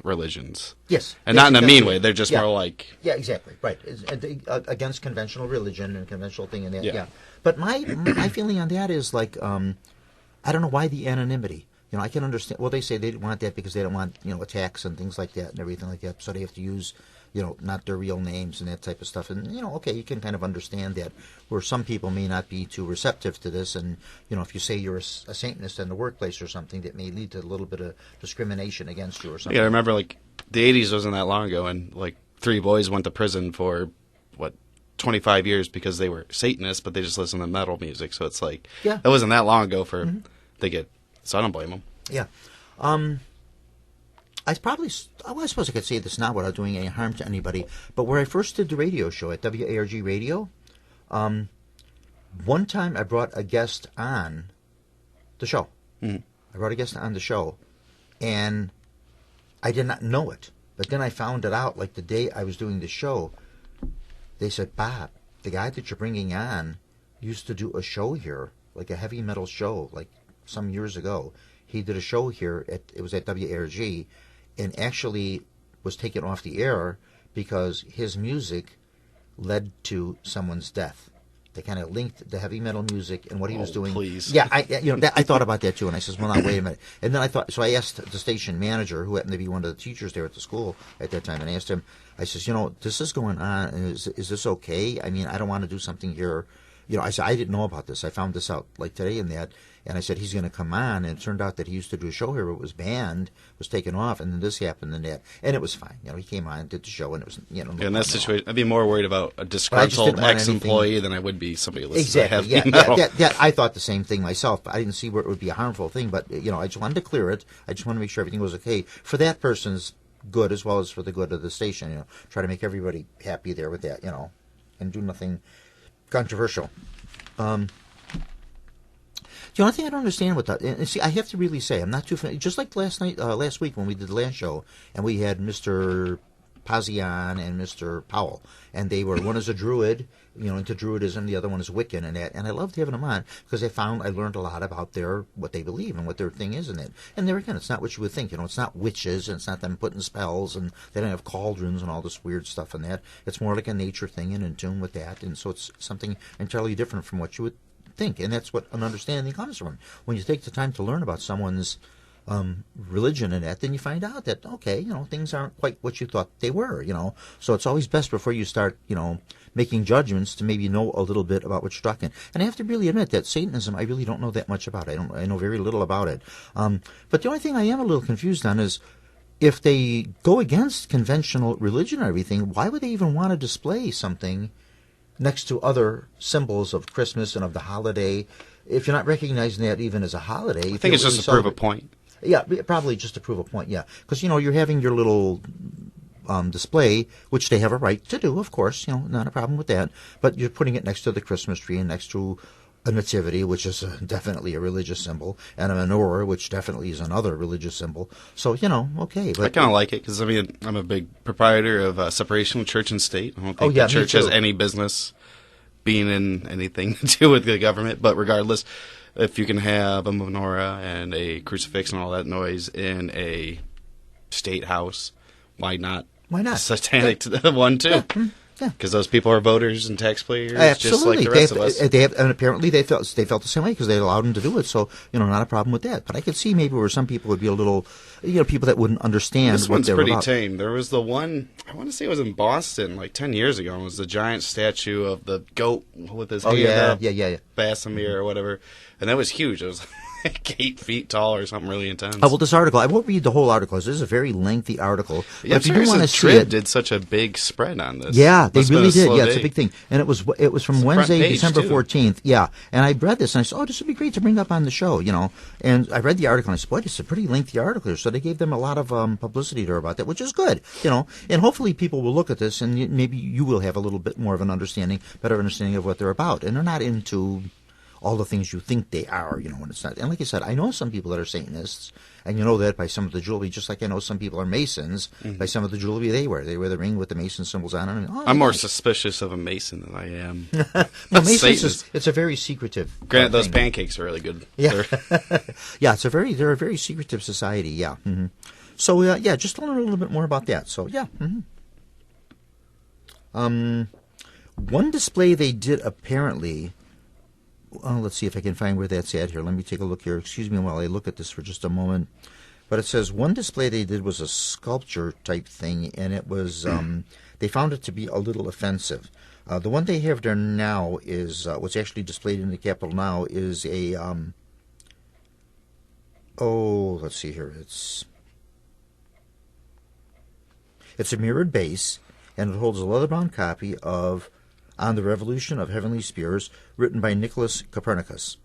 religions. Yes. And not in a mean way. They're just more like... Yeah, exactly. Right. Against conventional religion and conventional thing and that. Yeah. But my feeling on that is like... I don't know why the anonymity. I can understand. Well, they say they didn't want that because they don't want, attacks and things like that and everything like that. So they have to use, not their real names and that type of stuff. And, okay, you can kind of understand that where some people may not be too receptive to this. And, if you say you're a Satanist in the workplace or something, that may lead to a little bit of discrimination against you or something. Yeah, I remember, like, the 80s wasn't that long ago, and, like, 3 boys went to prison for, 25 years because they were Satanists, but they just listened to metal music. So it's like, that wasn't that long ago for so I don't blame them. Yeah. I suppose I could say this now without doing any harm to anybody, but where I first did the radio show at WARG Radio, one time I brought a guest on the show. I brought a guest on the show, and I did not know it. But then I found it out, like the day I was doing the show. They said, Bob, the guy that you're bringing on used to do a show here, like a heavy metal show, like some years ago. He did a show here, it was at WARG, and actually was taken off the air because his music led to someone's death. They kind of linked the heavy metal music and what he was doing. Please. Yeah, I thought about that too, and I says, well, now, wait a minute. And then so I asked the station manager, who happened to be one of the teachers there at the school at that time, and I asked him, I says, this is going on, and is this okay? I mean, I don't want to do something here. I said, I didn't know about this. I found this out like today and that. And I said, he's going to come on. And it turned out that he used to do a show here, but it was banned, was taken off, and then this happened and that. And it was fine. He came on, did the show, and it was, no in that situation, I'd be more worried about a just disgruntled didn't want ex-employee than I would be somebody who listens to Exactly. heavy Yeah, metal. yeah, I thought the same thing myself. But I didn't see where it would be a harmful thing. But I just wanted to clear it. I just wanted to make sure everything was okay for that person's good as well as for the good of the station. Try to make everybody happy there with that. And do nothing controversial. The only thing I don't understand with that, and see, I have to really say, I'm not too familiar. Just like last week when we did the last show, and we had Mr. Pazian and Mr. Powell, and they were, one is a druid, into druidism, the other one is Wiccan, and that, and I loved having them on because I learned a lot about what they believe and what their thing is in it. And there again, it's not what you would think. It's not witches, and it's not them putting spells, and they don't have cauldrons and all this weird stuff in that. It's more like a nature thing and in tune with that, and so it's something entirely different from what you would think, and that's what an understanding comes from. When you take the time to learn about someone's religion and that, then you find out that, okay, things aren't quite what you thought they were, So it's always best before you start, making judgments to maybe know a little bit about what you're talking. And I have to really admit that Satanism, I really don't know that much about. I know very little about it. But the only thing I am a little confused on is if they go against conventional religion and everything, why would they even want to display something next to other symbols of Christmas and of the holiday, if you're not recognizing that even as a holiday? I think it's just to prove a point. Yeah, probably just to prove a point, yeah. Because, you're having your little display, which they have a right to do, of course, not a problem with that. But you're putting it next to the Christmas tree and next to a nativity, which is definitely a religious symbol, and a menorah, which definitely is another religious symbol. So, okay. But I kind of like it because, I'm a big proprietor of separation of church and state. I don't think yeah, the church has any business being in anything to do with the government. But regardless, if you can have a menorah and a crucifix and all that noise in a state house, why not? Why not? A satanic one, too. Yeah. Because those people are voters and taxpayers, absolutely. just like the rest of us. And apparently they felt the same way because they allowed them to do it. So, not a problem with that. But I could see maybe where some people would be a little, people that wouldn't understand this what they were about. This one's pretty tame. There was the one, I want to say it was in Boston, like 10 years ago. It was the giant statue of the goat with his hand up. Yeah. Basamir or whatever. And that was huge. It was like 8 feet tall or something really intense. Well, this article, I won't read the whole article. This is a very lengthy article. Yeah, if you do want to see it, did such a big spread on this. Yeah, they really did. Yeah, day. it's a big thing. And it was from Wednesday, December 14th. Yeah. And I read this and I said, this would be great to bring up on the show, And I read the article and I said, boy, it's a pretty lengthy article. So they gave them a lot of publicity there about that, which is good, And hopefully people will look at this and maybe you will have a little bit more of an better understanding of what they're about. And they're not into all the things you think they are, when it's not. And like I said, I know some people that are Satanists, and you know that by some of the jewelry, just like I know some people are Masons by some of the jewelry they wear. They wear the ring with the Mason symbols on it. I'm more suspicious of a Mason than I am. No, Masons, it's a very secretive Granted, those pancakes are really good. Yeah. Yeah, they're a very secretive society, yeah. Mm-hmm. So, just learn a little bit more about that. So, yeah. Mm-hmm. One display they did apparently... let's see if I can find where that's at here. Let me take a look here. Excuse me while I look at this for just a moment. But it says one display they did was a sculpture type thing, and it was they found it to be a little offensive. The one they have there now is what's actually displayed in the Capitol now is a let's see here. It's a mirrored base, and it holds a leather-bound copy of On the Revolution of Heavenly Spheres, written by Nicholas Copernicus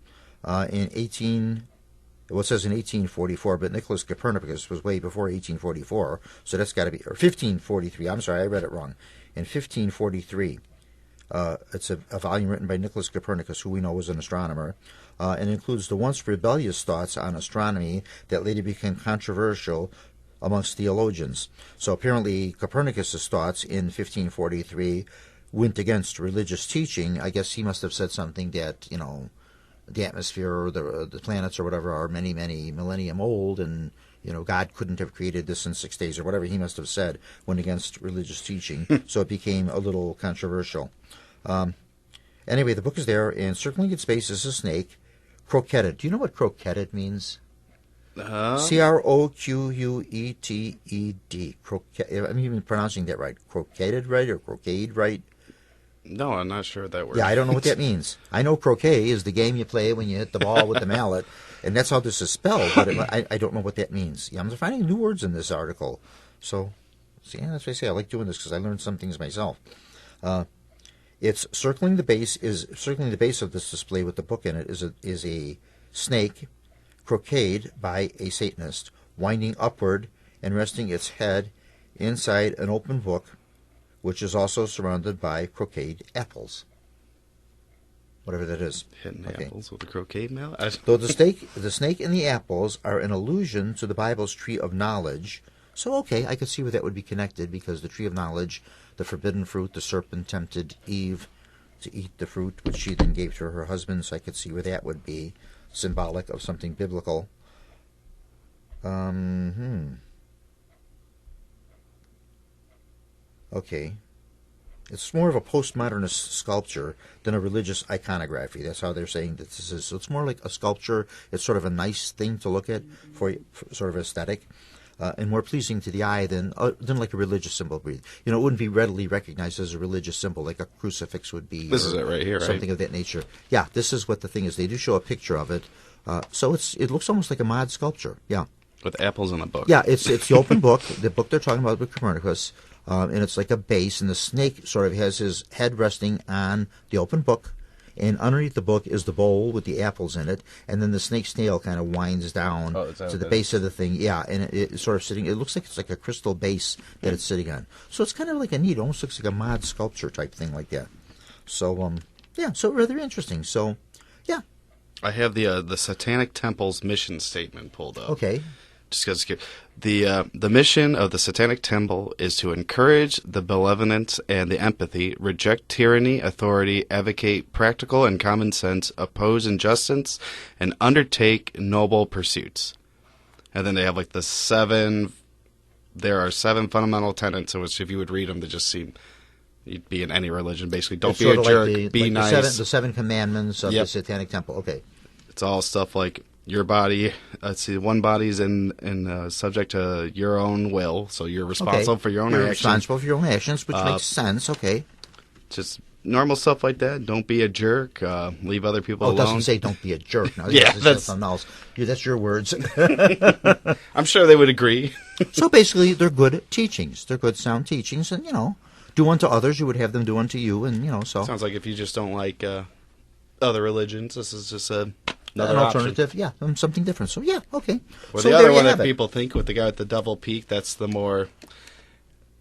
it says in 1844, but Nicholas Copernicus was way before 1844, so that's got to be, or 1543, I'm sorry, I read it wrong. In 1543, it's a volume written by Nicholas Copernicus, who we know was an astronomer, and includes the once rebellious thoughts on astronomy that later became controversial amongst theologians. So apparently Copernicus's thoughts in 1543 went against religious teaching. I guess he must have said something that, the atmosphere or the planets or whatever are many, many millennium old, and, God couldn't have created this in 6 days or whatever he must have said, went against religious teaching. So it became a little controversial. Anyway, the book is there, and circling in space is a snake, croquetted. Do you know what croquetted means? Croqueted. I'm even pronouncing that right. Croquetted right or croquetted right? No, I'm not sure what that word. Yeah, I don't know what that means. I know croquet is the game you play when you hit the ball with the mallet, and that's how this is spelled, but I don't know what that means. Yeah, I'm finding new words in this article. So yeah, that's what I say. I like doing this because I learned some things myself. It's circling the base of this display with the book in it is a snake croqueted by a Satanist, winding upward and resting its head inside an open book, which is also surrounded by croqueted apples. Whatever that is. Hitting apples with a croquet mallet? Though the snake and the apples are an allusion to the Bible's tree of knowledge. So, okay, I could see where that would be connected, because the tree of knowledge, the forbidden fruit, the serpent tempted Eve to eat the fruit, which she then gave to her husband, so I could see where that would be symbolic of something biblical. Okay. It's more of a postmodernist sculpture than a religious iconography. That's how they're saying that this is. So it's more like a sculpture. It's sort of a nice thing to look at for sort of aesthetic, and more pleasing to the eye than like a religious symbol. It wouldn't be readily recognized as a religious symbol like a crucifix would be. This is it right here, right? Something of that nature. Yeah, this is what the thing is. They do show a picture of it. So it looks almost like a mod sculpture. Yeah. With apples in a book. Yeah, it's the open book, the book they're talking about with Copernicus. And it's like a base, and the snake sort of has his head resting on the open book, and underneath the book is the bowl with the apples in it, and then the snake's tail kind of winds down to the base of the thing. Yeah, and it's sort of sitting. It looks like it's like a crystal base that it's sitting on. So it's kind of like a neat, almost looks like a mod sculpture type thing like that. So yeah, so rather interesting. So yeah, I have the Satanic Temple's mission statement pulled up. Okay. Just because the mission of the Satanic Temple is to encourage the benevolence and the empathy, reject tyranny, authority, advocate practical and common sense, oppose injustice, and undertake noble pursuits. And then they have like there are 7 fundamental tenets, in which if you would read them, they just seem, you'd be in any religion, basically. Don't be a jerk, be nice. The 7 commandments of the Satanic Temple. Okay. It's all stuff like your body, one body's in subject to your own will, so you're responsible for your own actions. You're responsible for your own actions, which makes sense. Okay. Just normal stuff like that. Don't be a jerk. Leave other people alone. It doesn't say don't be a jerk. No, yeah, that's your words. I'm sure they would agree. So basically, they're good teachings. They're good, sound teachings, and do unto others, you would have them do unto you, and so. Sounds like if you just don't like other religions, this is just an alternative, yeah, something different. So yeah, okay. Well, so the other one that people think with the guy with the double peak, that's the more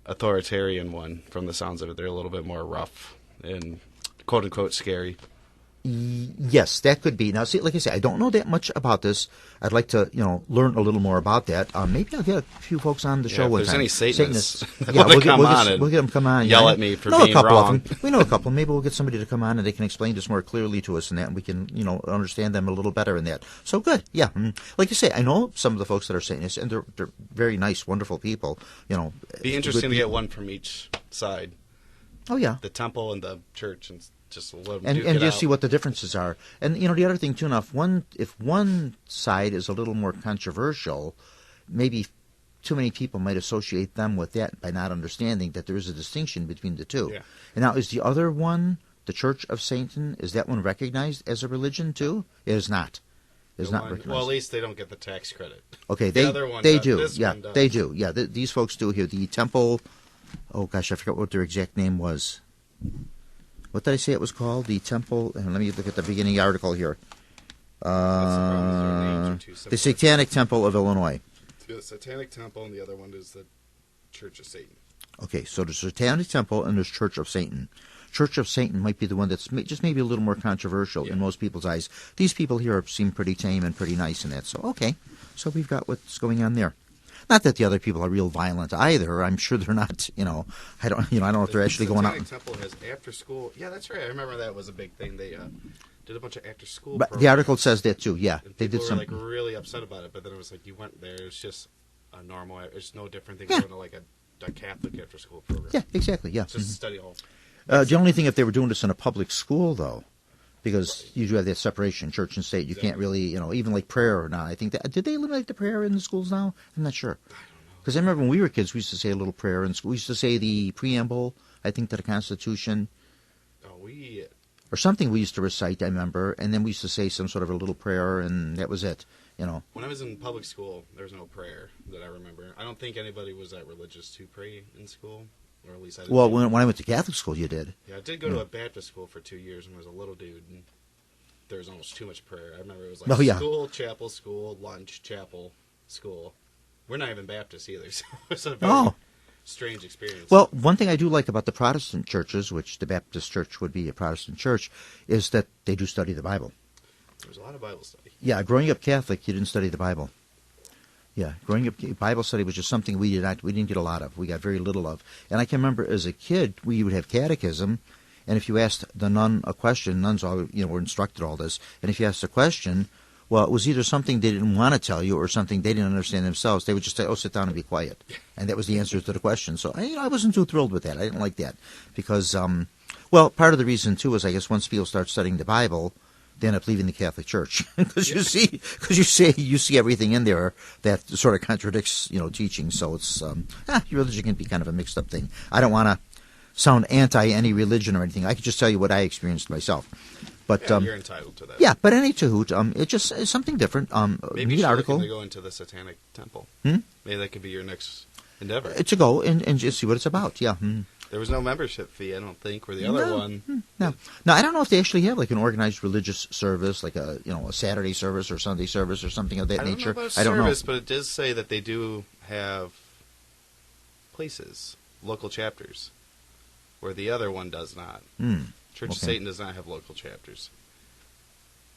authoritarian one. From the sounds of it, they're a little bit more rough and quote unquote scary. Yes, that could be. Now, see, like I say, I don't know that much about this. I'd like to, learn a little more about that. Maybe I'll get a few folks on the show one time. If there's any Satanists we'll get them come on. Yell at me for being wrong. We know a couple. Maybe we'll get somebody to come on and they can explain this more clearly to us and that, and we can, understand them a little better in that. So good, yeah. Like you say, I know some of the folks that are Satanists, and they're very nice, wonderful people. Be interesting to get one from each side. Oh yeah, the temple and the church and. Just just see what the differences are. And the other thing too, now if one side is a little more controversial, maybe too many people might associate them with that by not understanding that there is a distinction between the two. Yeah. And now, is the other one, the Church of Satan, is that one recognized as a religion too? It is not. It's not recognized. Well, at least they don't get the tax credit. Okay, they do. Yeah, they do. Yeah, these folks do here. The temple. Oh gosh, I forgot what their exact name was. What did I say it was called? The temple. And let me look at the beginning article here. The Satanic Temple of Illinois. The Satanic Temple, and the other one is the Church of Satan. Okay, so the Satanic Temple and there's Church of Satan. Church of Satan might be the one that's just maybe a little more controversial in most people's eyes. These people here seem pretty tame and pretty nice in that. So okay, so we've got what's going on there. Not that the other people are real violent either. I'm sure they're not. I don't know if they're actually going out. The Satanic Temple has after school. Yeah, that's right. I remember that was a big thing. They did a bunch of after school. But the article says that too. Yeah, they did some. People were really upset about it, but then it was like you went there. It was just a normal. It's no different than going to like a Catholic after school program. Yeah, exactly. Yeah, it's just a study hall. The only thing if they were doing this in a public school though. Because you do have that separation, church and state. You can't really, even like prayer or not. I think that did they eliminate the prayer in the schools now? I'm not sure. Because I remember when we were kids, we used to say a little prayer in school. We used to say the preamble, I think, to the Constitution. or something we used to recite, I remember, and then we used to say some sort of a little prayer, and that was it, you know. When I was in public school, there was no prayer that I remember. I don't think anybody was that religious to pray in school, or at least I didn't. Well, when I went to Catholic school, you did. Yeah, I did go to a Baptist school for 2 years when I was a little dude, and there was almost too much prayer. I remember it was like school, lunch, chapel, school. We're not even Baptist either, so it's a very strange experience. Well, one thing I do like about the Protestant churches, which the Baptist church would be a Protestant church, is that they do study the Bible. There's a lot of Bible study. Yeah, growing up Catholic, you didn't study the Bible. Yeah, growing up, Bible study was just something we didn't get a lot of. We got very little of. And I can remember as a kid, we would have catechism, and if you asked the nun a question, nuns all were instructed all this, and if you asked a question, well, it was either something they didn't want to tell you or something they didn't understand themselves. They would just say, "Oh, sit down and be quiet," and that was the answer to the question. So I wasn't too thrilled with that. I didn't like that because, well, part of the reason too is I guess once people start studying the Bible, they end up leaving the Catholic Church because you see everything in there that sort of contradicts teaching. So it's religion can be kind of a mixed up thing. I don't want to sound anti any religion or anything. I can just tell you what I experienced myself. But you're entitled to that. Yeah, but any hoot, it just is something different. Maybe neat you're article. looking to go into the Satanic Temple. Hmm? Maybe that could be your next endeavor. To go and just see what it's about. Yeah. Hmm. There was no membership fee, I don't think, where the other one. No. Now I don't know if they actually have like an organized religious service, like a Saturday service or Sunday service or something of that nature. I don't know about service, but it does say that they do have places, local chapters, where the other one does not. Church of Satan does not have local chapters,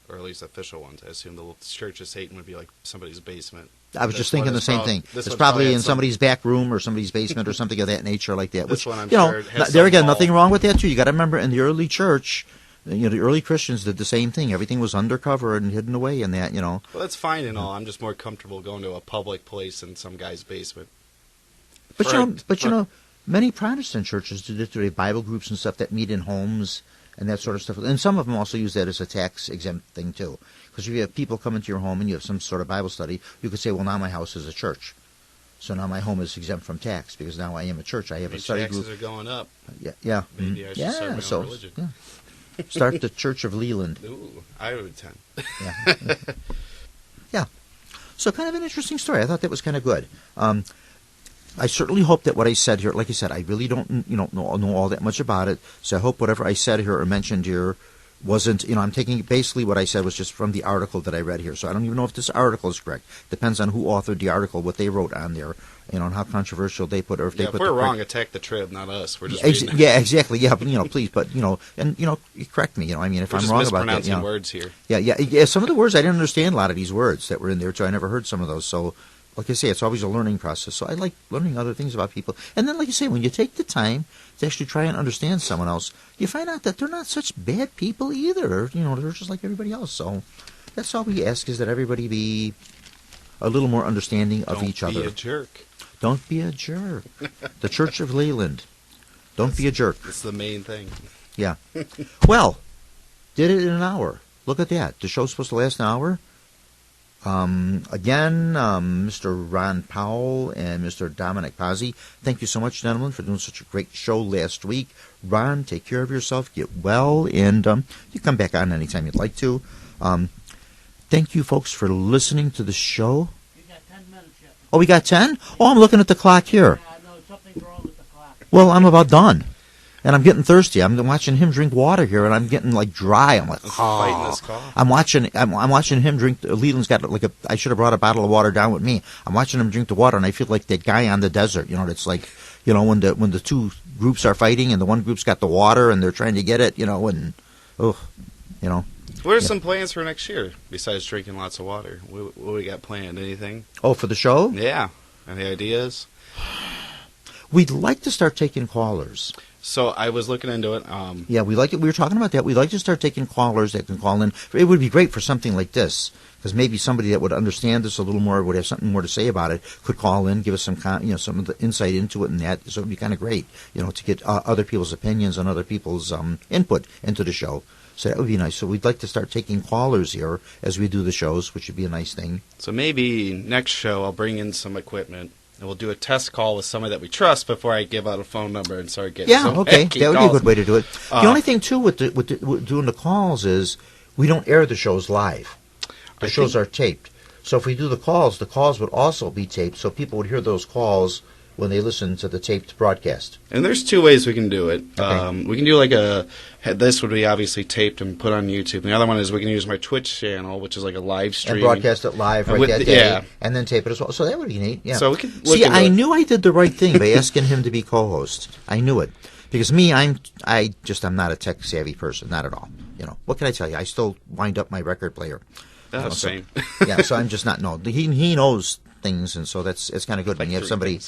or at least official ones. I assume the Church of Satan would be like somebody's basement. I was just thinking the same thing. It's probably in somebody's back room or somebody's basement or something of that nature like that. This Which, one, I'm sure, has there again, hall. nothing wrong with that too. You got to remember, in the early church, the early Christians did the same thing. Everything was undercover and hidden away in that. Well, that's fine and all. I'm just more comfortable going to a public place than some guy's basement. But many Protestant churches do literally Bible groups and stuff that meet in homes and that sort of stuff. And some of them also use that as a tax-exempt thing, too. Because if you have people come into your home and you have some sort of Bible study, you could say, well, now my house is a church. So now my home is exempt from tax because now I am a church. I have a study group. Taxes are going up. Yeah. Maybe I should start my own religion. Yeah. Start the Church of Leland. Ooh, I would attend. Yeah. Yeah. So kind of an interesting story. I thought that was kind of good. I certainly hope that what I said here, like I said, I really don't know all that much about it. So I hope whatever I said here or mentioned here wasn't, I'm taking basically what I said was just from the article that I read here. So I don't even know if this article is correct. Depends on who authored the article, what they wrote on there, and how controversial they put, or if they put. If we're wrong, attack the Trib, not us. We're just exactly. Yeah, but please, but correct me. I mean, if we're I'm just wrong about that, mispronouncing words here. Yeah. Some of the words I didn't understand. A lot of these words that were in there, so I never heard some of those. So. Like I say, it's always a learning process. So I like learning other things about people. And then, like you say, when you take the time to actually try and understand someone else, you find out that they're not such bad people either. They're just like everybody else. So that's all we ask, is that everybody be a little more understanding of each other. Don't be a jerk. Don't be a jerk. The Church of Leland. Don't be a jerk. That's the main thing. Yeah. Well, did it in an hour. Look at that. The show's supposed to last an hour. Again, Mr. Ron Powell and Mr. Dominic Pazzi, thank you so much, gentlemen, for doing such a great show last week. Ron, take care of yourself, get well, and you come back on anytime you'd like to. Thank you, folks, for listening to the show. You got 10 minutes yet. Oh, we got 10? Oh, I'm looking at the clock here. Yeah, I know something's wrong with the clock. Well, I'm about done. And I'm getting thirsty. I'm watching him drink water here, and I'm getting dry. I'm like, fighting this cough. I'm watching him drink. Leland's got I should have brought a bottle of water down with me. I'm watching him drink the water, and I feel like that guy on the desert. It's like, when the two groups are fighting, and the one group's got the water, and they're trying to get it. What are some plans for next year besides drinking lots of water? What we got planned? Anything? Oh, for the show? Yeah. Any ideas? We'd like to start taking callers. So I was looking into it. Yeah, we like it. We were talking about that. We'd like to start taking callers that can call in. It would be great for something like this, because maybe somebody that would understand this a little more, would have something more to say about it, could call in, give us some some of the insight into it, and that. So it would be kind of great, to get other people's opinions and other people's input into the show. So that would be nice. So we'd like to start taking callers here as we do the shows, which would be a nice thing. So maybe next show I'll bring in some equipment. and we'll do a test call with somebody that we trust before I give out a phone number and start getting okay. That would be a good way to do it. The only thing, too, with doing the calls is we don't air the shows live. The shows are taped. So if we do the calls would also be taped, so people would hear those calls when they listen to the taped broadcast. And there's two ways we can do it. Okay. We can do this would be obviously taped and put on YouTube. And the other one is we can use my Twitch channel, which is like a live stream. And broadcast it live that day, and then tape it as well. So that would be neat, yeah. So we can See, I knew I did the right thing by asking him to be co-host. I knew it. Because me, I'm not a tech-savvy person, not at all. What can I tell you? I still wind up my record player. Same. So I'm just not, he knows things, and so it's kind of good when you have somebody...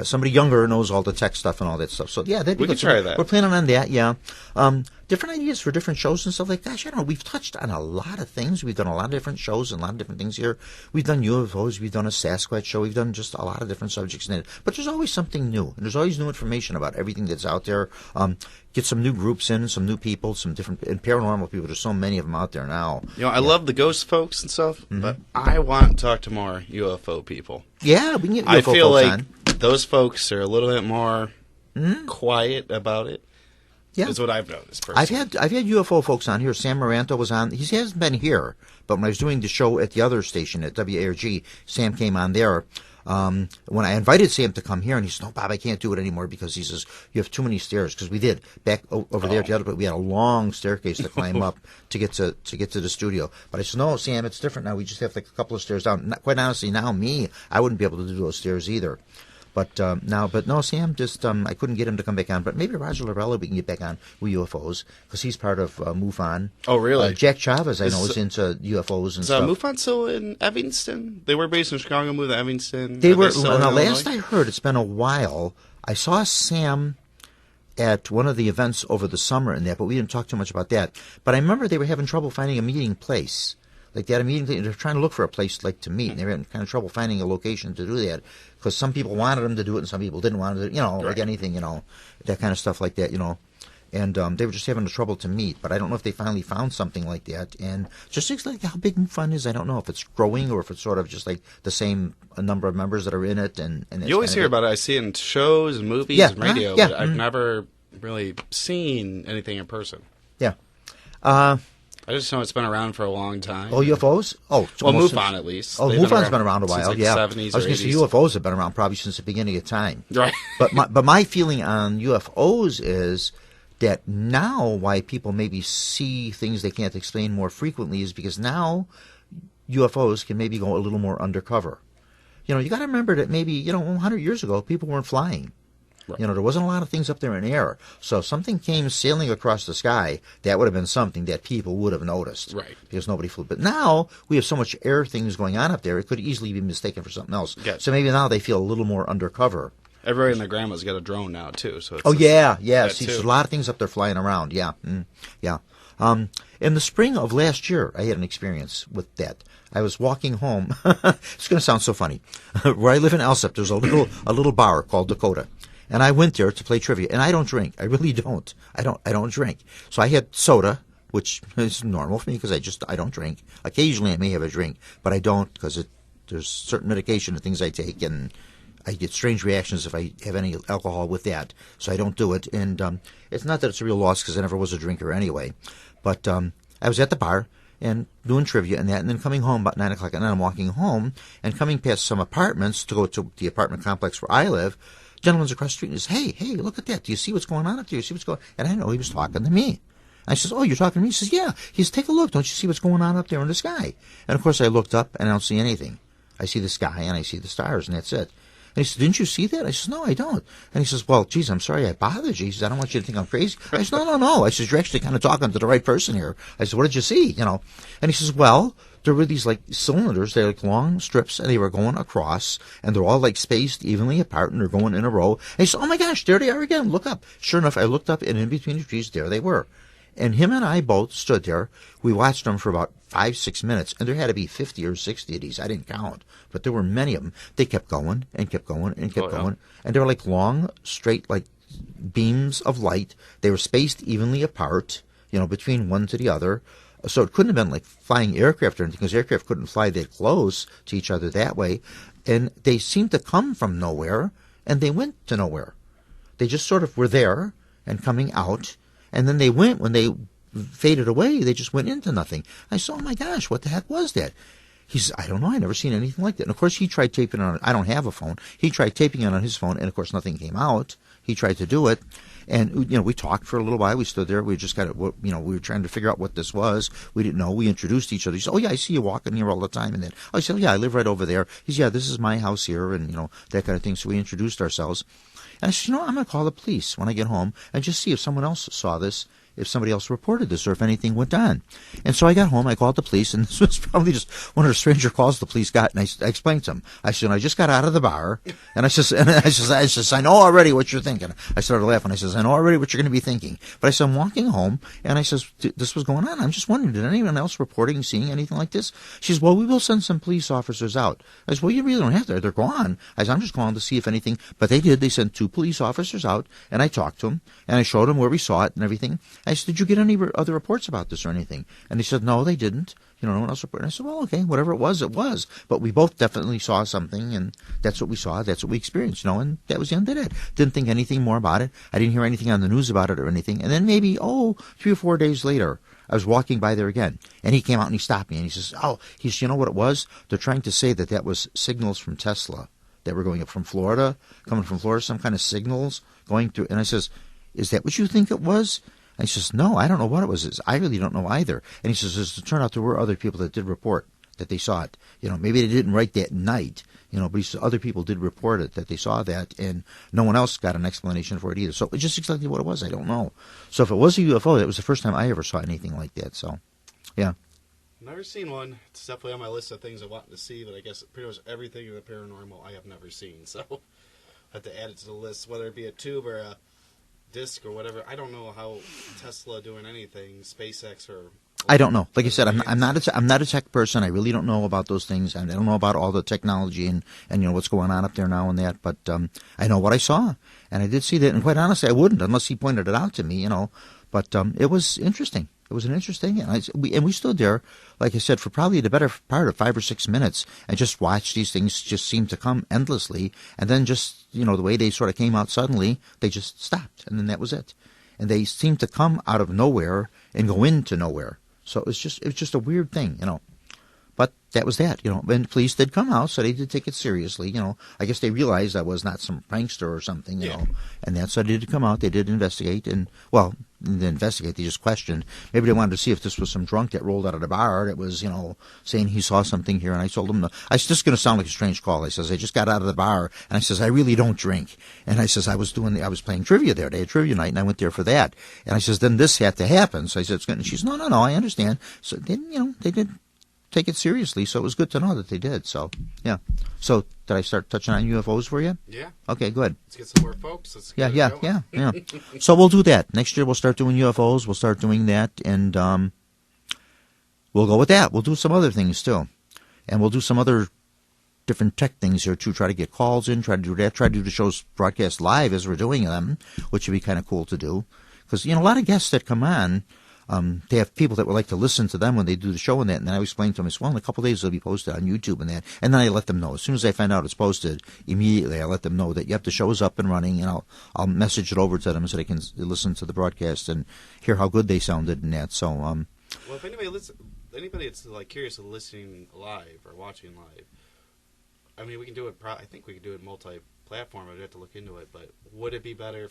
somebody younger knows all the tech stuff and all that stuff. So, that'd be we good. Can try that. We're planning on that, yeah. Different ideas for different shows and stuff like that. I don't know. We've touched on a lot of things. We've done a lot of different shows and a lot of different things here. We've done UFOs. We've done a Sasquatch show. We've done just a lot of different subjects in it. But there's always something new. And there's always new information about everything that's out there. Get some new groups in, some new people, some different and paranormal people. There's so many of them out there now. I love the ghost folks and stuff, but I want to talk to more UFO people. Yeah, we can get UFO I feel folks like on. Those folks are a little bit more quiet about it. Yeah, is what I've noticed personally. I've had UFO folks on here. Sam Moranto was on. He hasn't been here, but when I was doing the show at the other station at WARG, Sam came on there. When I invited Sam to come here, and he said, "No, Bob, I can't do it anymore," because he says you have too many stairs. Because we did back over there at the other, but we had a long staircase to climb up to get to the studio. But I said, "No, Sam, it's different now. We just have like a couple of stairs down." Quite honestly, now I wouldn't be able to do those stairs either. But no, Sam just I couldn't get him to come back on. But maybe Roger Lorella we can get back on with UFOs because he's part of MUFON. Oh, really? Jack Chavez I know is into UFOs and stuff. Is MUFON still in Evanston? They were based in Chicago, moved to Evanston. They were. Now, last I heard, it's been a while. I saw Sam at one of the events over the summer and that, but we didn't talk too much about that. But I remember they were having trouble finding a meeting place. Like they had a meeting, they were trying to look for a place like to meet, and they were having kind of trouble finding a location to do that because some people wanted them to do it and some people didn't want to do it, like anything, that kind of stuff like that, And they were just having trouble to meet, but I don't know if they finally found something like that. And just like how big MUFON is, I don't know if it's growing or if it's sort of just like the same number of members that are in it. And you always hear about it. I see it in shows and movies and radio, but I've never really seen anything in person. Yeah. I just know it's been around for a long time. Oh, UFOs? Oh, well, MUFON at least. Oh, MUFON's been around a while. Since, yeah, 70s I was going to say UFOs have been around probably since the beginning of time. Right. But my feeling on UFOs is that now why people maybe see things they can't explain more frequently is because now UFOs can maybe go a little more undercover. You got to remember that maybe 100 years ago people weren't flying. Right. There wasn't a lot of things up there in the air. So if something came sailing across the sky, that would have been something that people would have noticed. Right. Because nobody flew. But now we have so much air things going on up there, it could easily be mistaken for something else. Yeah. So maybe now they feel a little more undercover. Everybody and their grandma's got a drone now, too. So yeah. See, there's a lot of things up there flying around. Yeah. Yeah. In the spring of last year, I had an experience with that. I was walking home. It's going to sound so funny. Where I live in Alsep, there's a little bar called Dakota. And I went there to play trivia, and I don't drink. I really don't. I don't drink. So I had soda, which is normal for me because I don't drink. Occasionally I may have a drink, but I don't because there's certain medication and things I take, and I get strange reactions if I have any alcohol with that. So I don't do it. And it's not that it's a real loss because I never was a drinker anyway. But I was at the bar and doing trivia and that, and then coming home about 9 o'clock, and then I'm walking home and coming past some apartments to go to the apartment complex where I live. Gentleman's across the street and says, hey, look at that. Do you see what's going on up there? You see what's going on? And I know he was talking to me. I says, oh, you're talking to me? He says, yeah. He says, take a look. Don't you see what's going on up there in the sky? And, of course, I looked up, and I don't see anything. I see the sky, and I see the stars, and that's it. And he said, didn't you see that? I says, no, I don't. And he says, well, geez, I'm sorry I bothered you. He says, I don't want you to think I'm crazy. I said, no. I says, you're actually kind of talking to the right person here. I said, what did you see? And he says, well, there were these like cylinders, they're like long strips, and they were going across, and they're all like spaced evenly apart, and they're going in a row. And he said, oh my gosh, there they are again, look up. Sure enough, I looked up, and in between the trees, there they were. And him and I both stood there. We watched them for about 5-6 minutes, and there had to be 50 or 60 of these. I didn't count, but there were many of them. They kept going and kept going and kept going, and they were like long, straight, like beams of light. They were spaced evenly apart, between one to the other. So it couldn't have been like flying aircraft or anything, because aircraft couldn't fly that close to each other that way. And they seemed to come from nowhere, and they went to nowhere. They just sort of were there and coming out, and then they went, when they faded away, they just went into nothing. I said, oh my gosh, what the heck was that? He says, I don't know, I never seen anything like that. And of course he tried taping it on, I don't have a phone, he tried taping it on his phone, and of course nothing came out. He tried to do it, and we talked for a little while. We stood there, we just we were trying to figure out what this was. We didn't know. We introduced each other. He said, oh yeah, I see you walking here all the time. And then I said, oh, yeah, I live right over there. He said, yeah, this is my house here, and that kind of thing. So we introduced ourselves. And I said, I'm going to call the police when I get home and just see if someone else saw this, if somebody else reported this, or if anything went on. And so I got home, I called the police, and this was probably just one of the stranger calls the police got, and I explained to them. I said, I just got out of the bar, and I says, I know already what you're thinking. I started laughing. I says, I know already what you're going to be thinking. But I said, I'm walking home, and I says, this was going on. I'm just wondering, did anyone else reporting seeing anything like this? She says, well, we will send some police officers out. I said, well, you really don't have to. They're gone. I said, I'm just calling to see if anything. But they did. They sent 2 police officers out, and I talked to them, and I showed them where we saw it and everything. I said, did you get any other reports about this or anything? And they said, no, they didn't. No one else reported. I said, well, okay, whatever it was, it was. But we both definitely saw something, and that's what we saw. That's what we experienced, and that was the end of it. Didn't think anything more about it. I didn't hear anything on the news about it or anything. And then maybe, 3 or 4 days later, I was walking by there again, and he came out and he stopped me, and he says, you know what it was? They're trying to say that was signals from Tesla that were going up from Florida, coming from Florida, some kind of signals going through. And I says, is that what you think it was? And he says, no, I don't know what it was. I really don't know either. And he says, as it turned out, there were other people that did report that they saw it. Maybe they didn't write that night, but he said other people did report it, that they saw that, and no one else got an explanation for it either. So it's just exactly what it was. I don't know. So if it was a UFO, that was the first time I ever saw anything like that. So, yeah. Never seen one. It's definitely on my list of things I want to see, but I guess pretty much everything in the paranormal I have never seen. So I have to add it to the list, whether it be a tube or a disc or whatever. I don't know how Tesla doing anything, SpaceX or. I don't know. Like I said, I'm not a tech person. I really don't know about those things, and I don't know about all the technology and what's going on up there now and that. But I know what I saw, and I did see that. And quite honestly, I wouldn't unless he pointed it out to me. But it was interesting. It was an interesting, and we stood there, like I said, for probably the better part of 5 or 6 minutes, and just watched these things just seem to come endlessly, and then just the way they sort of came out suddenly, they just stopped, and then that was it, and they seemed to come out of nowhere and go into nowhere. So it was just a weird thing, But that was that, And police did come out, so they did take it seriously, I guess they realized I was not some prankster or something, And that's so they did come out. They did investigate, and they didn't investigate. They just questioned. Maybe they wanted to see if this was some drunk that rolled out of the bar that was, saying he saw something here. And I told him, this is going to sound like a strange call. I says, I just got out of the bar, and I says, I really don't drink. And I says, I was playing trivia there. They had trivia night, and I went there for that. And I says, then this had to happen. So I said, and she says, no, I understand. So then, they did take it seriously, so it was good to know that they did. So, yeah. So, did I start touching on UFOs for you? Yeah. Okay, good. Let's get some more folks. Yeah. So we'll do that. Next year we'll start doing UFOs. We'll start doing that, and we'll go with that. We'll do some other things, too. And we'll do some other different tech things here, too. Try to get calls in, try to do that. Try to do the shows broadcast live as we're doing them, which would be kind of cool to do. Because, a lot of guests that come on, they have people that would like to listen to them when they do the show and that. And then I explain to them, in a couple of days it'll be posted on YouTube and that. And then I let them know. As soon as I find out it's posted, immediately I let them know that, the show is up and running, and I'll message it over to them so they can listen to the broadcast and hear how good they sounded and that. So, well, if anybody that's curious of listening live or watching live, I mean, we can do it. I think we can do it multi-platform. I'd have to look into it. But would it be better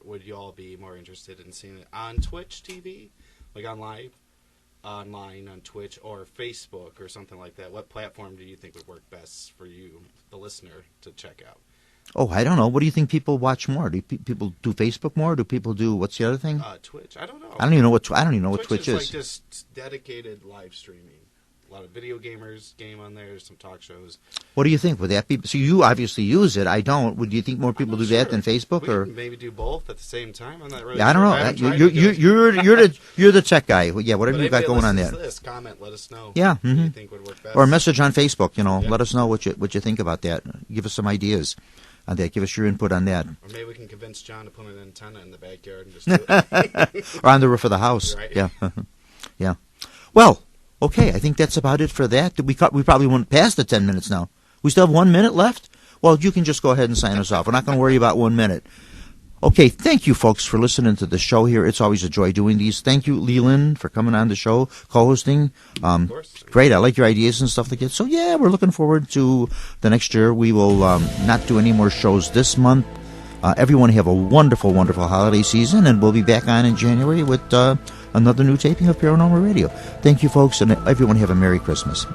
would you all be more interested in seeing it on Twitch TV? Like online on Twitch or Facebook or something like that? What platform do you think would work best for you, the listener, to check out? Oh, I don't know. What do you think people watch more? Do people do Facebook more? Do people do, what's the other thing? Twitch. I don't know. I don't even know what Twitch is. Twitch is just dedicated live streaming. A lot of video gamers game on there, some talk shows. What do you think? Would that be? So you obviously use it. I don't. Would you think more people do that than Facebook? We or can maybe do both at the same time. I'm not really. Yeah, I don't know. You're the tech guy. Yeah, whatever you got going on there. Comment. Let us know. Yeah. What you think would work best. Or a message on Facebook. Let us know what you think about that. Give us some ideas on that. Give us your input on that. Or maybe we can convince John to put an antenna in the backyard and just do it. Or on the roof of the house. Right. Yeah. Yeah. Well, okay, I think that's about it for that. We probably went past the 10 minutes now. We still have 1 minute left? Well, you can just go ahead and sign us off. We're not going to worry about 1 minute. Okay, thank you, folks, for listening to the show here. It's always a joy doing these. Thank you, Leland, for coming on the show, co-hosting. Of course. Great. I like your ideas and stuff like that. So, yeah, we're looking forward to the next year. We will not do any more shows this month. Everyone have a wonderful, wonderful holiday season, and we'll be back on in January with another new taping of Paranormal Radio. Thank you, folks, and everyone have a Merry Christmas.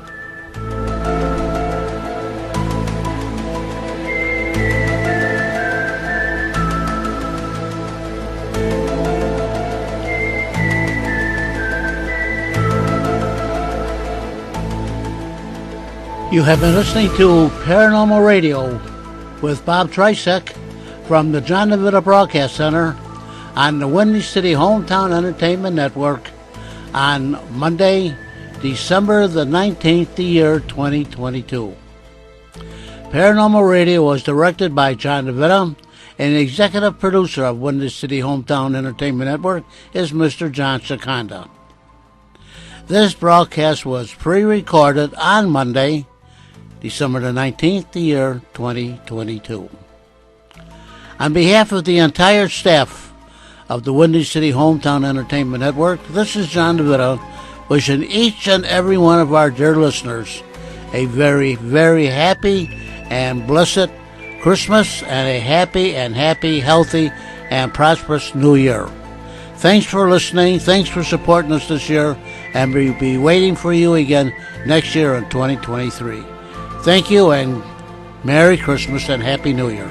You have been listening to Paranormal Radio with Bob Trzeciak from the John DeVita Broadcast Center on the Windy City Hometown Entertainment Network on Monday, December the 19th, the year 2022. Paranormal Radio was directed by John DeVita, and the executive producer of Windy City Hometown Entertainment Network is Mr. John Seconda. This broadcast was pre-recorded on Monday, December the 19th, the year 2022. On behalf of the entire staff of the Windy City Hometown Entertainment Network, this is John DeVita wishing each and every one of our dear listeners a very, very happy and blessed Christmas and a happy, healthy, and prosperous New Year. Thanks for listening. Thanks for supporting us this year, and we'll be waiting for you again next year in 2023. Thank you, and Merry Christmas and Happy New Year.